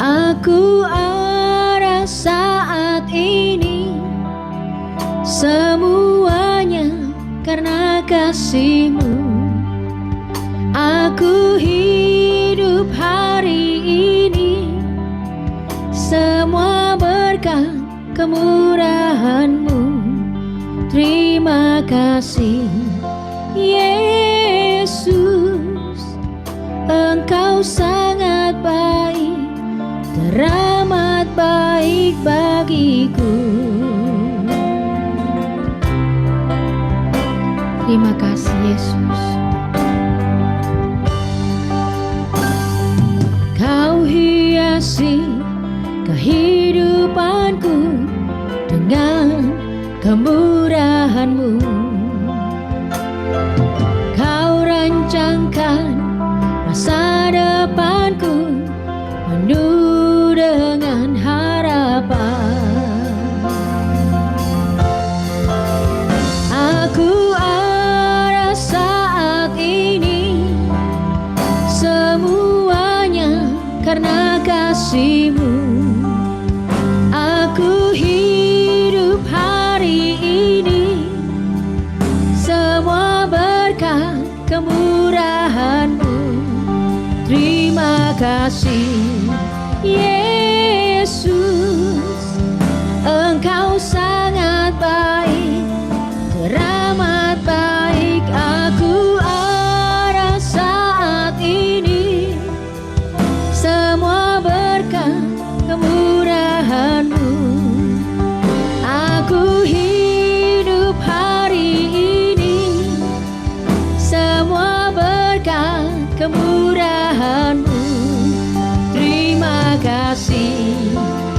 Aku ada saat ini semuanya karena kasih-Mu. Aku hidup hari ini semua berkat kemurahan-Mu. Terima kasih Yesus, Engkau sangat baik, teramat baik bagiku. Terima kasih Yesus. kemurahan-Mu. Kau rancangkan masa depanku penuh dengan harapan. Aku ada saat ini semuanya karena kasih-Mu. Aku hidup hari ini semua berkat kemurahan-Mu. Terima kasih Yesus, Engkau sangat baik, teramat baik. Aku ada saat ini semua berkat kemurahan-Mu. Aku hidup hari ini semua berkat kemurahan-Mu. Terima kasih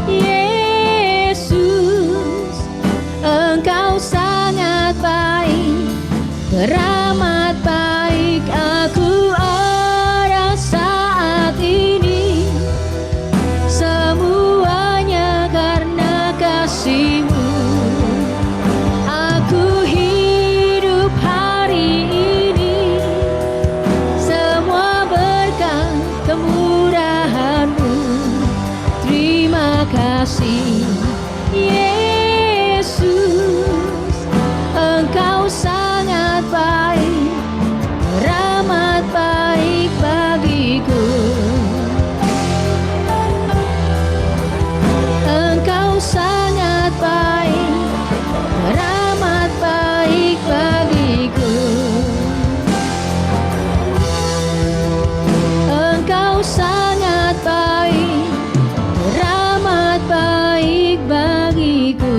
Yesus, Engkau sangat baik, teramat baik. Aku ada saat ini semuanya karena kasih-Mu. Aku hidup hari ini semua berkat kemurahan-Mu. Terima kasih Yesus, Engkau sangat baik, teramat baik bagiku. Engkau sangat baik, teramat baik bagiku. Engkau sangat baik, teramat baik bagiku.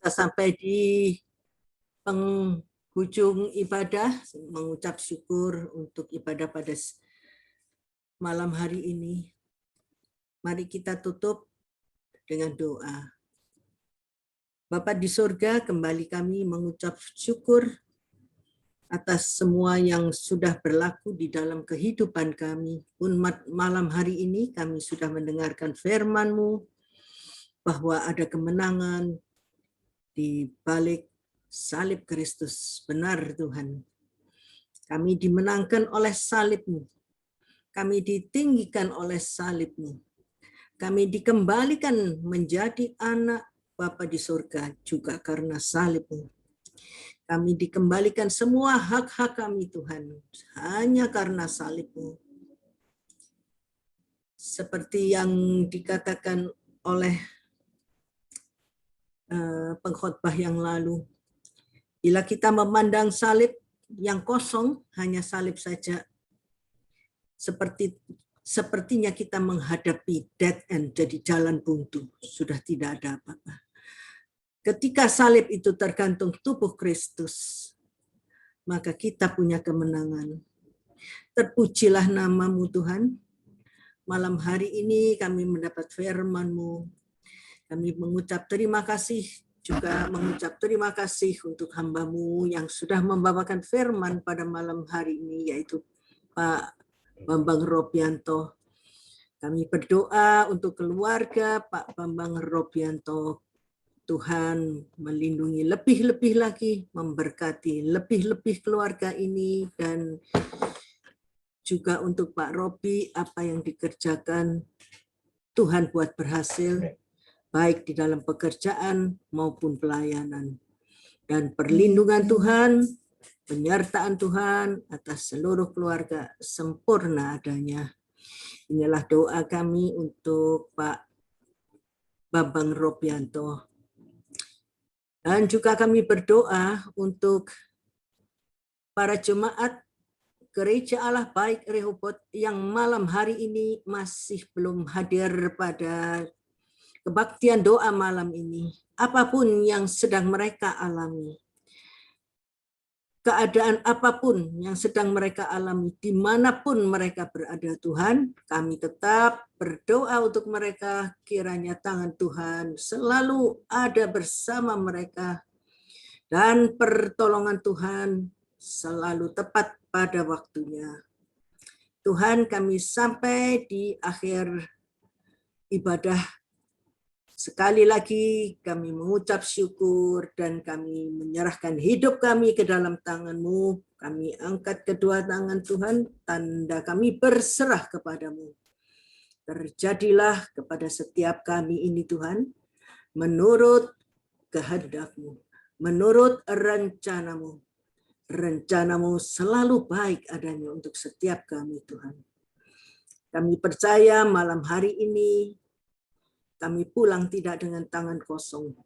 Kita sampai di penghujung ibadah, mengucap syukur untuk ibadah pada malam hari ini. Mari kita tutup dengan doa. Bapa di surga, kembali kami mengucap syukur atas semua yang sudah berlaku di dalam kehidupan kami. Pun malam hari ini kami sudah mendengarkan firman-Mu bahwa ada kemenangan di balik salib Kristus. Benar Tuhan, kami dimenangkan oleh salib-Mu, kami ditinggikan oleh salib-Mu, kami dikembalikan menjadi anak Bapa di surga juga karena salib-Mu. Kami dikembalikan semua hak-hak kami Tuhan hanya karena salib-Mu. Seperti yang dikatakan oleh pengkhotbah yang lalu, bila kita memandang salib yang kosong, hanya salib saja, sepertinya kita menghadapi dead end, jadi jalan buntu, sudah tidak ada apa-apa. Ketika salib itu tergantung tubuh Kristus, maka kita punya kemenangan. Terpujilah nama-Mu Tuhan. Malam hari ini kami mendapat firman-Mu. Kami mengucap terima kasih, juga mengucap terima kasih untuk hamba-Mu yang sudah membawakan firman pada malam hari ini, yaitu Pak Bambang Robianto. Kami berdoa untuk keluarga Pak Bambang Robianto. Tuhan melindungi lebih-lebih lagi, memberkati lebih-lebih keluarga ini, dan juga untuk Pak Robi, apa yang dikerjakan Tuhan buat berhasil, baik di dalam pekerjaan maupun pelayanan. Dan perlindungan Tuhan, penyertaan Tuhan atas seluruh keluarga sempurna adanya. Inilah doa kami untuk Pak Bambang Robianto. Dan juga kami berdoa untuk para jemaat Gereja Allah Baik Rehoboth yang malam hari ini masih belum hadir pada kebaktian doa malam ini. Apapun yang sedang mereka alami, keadaan apapun yang sedang mereka alami, dimanapun mereka berada Tuhan, kami tetap berdoa untuk mereka, kiranya tangan Tuhan selalu ada bersama mereka, dan pertolongan Tuhan selalu tepat pada waktunya. Tuhan, kami sampai di akhir ibadah. Sekali lagi kami mengucap syukur dan kami menyerahkan hidup kami ke dalam tangan-Mu. Kami angkat kedua tangan Tuhan, tanda kami berserah kepadamu. Terjadilah kepada setiap kami ini Tuhan, menurut kehendak-Mu, menurut rencana-Mu. Rencana-Mu selalu baik adanya untuk setiap kami Tuhan. Kami percaya malam hari ini kami pulang tidak dengan tangan kosong,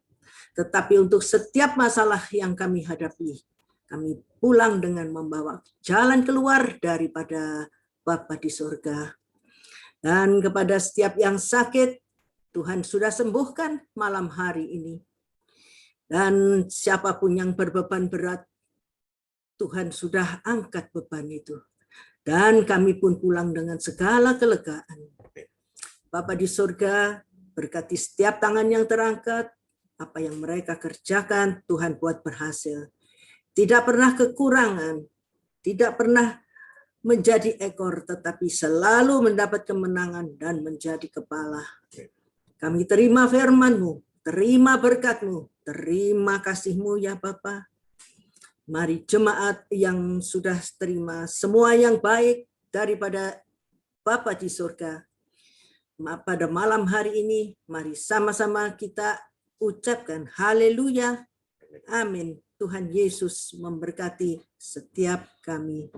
tetapi untuk setiap masalah yang kami hadapi, kami pulang dengan membawa jalan keluar daripada Bapa di surga. Dan kepada setiap yang sakit, Tuhan sudah sembuhkan malam hari ini. Dan siapapun yang berbeban berat, Tuhan sudah angkat beban itu. Dan kami pun pulang dengan segala kelegaan. Bapa di surga, berkati setiap tangan yang terangkat, apa yang mereka kerjakan, Tuhan buat berhasil. Tidak pernah kekurangan, tidak pernah menjadi ekor, tetapi selalu mendapat kemenangan dan menjadi kepala. Kami terima firman-Mu, terima berkat-Mu, terima kasih-Mu ya Bapa. Mari jemaat yang sudah terima semua yang baik daripada Bapa di surga, pada malam hari ini, mari sama-sama kita ucapkan haleluya, amin. Tuhan Yesus memberkati setiap kami.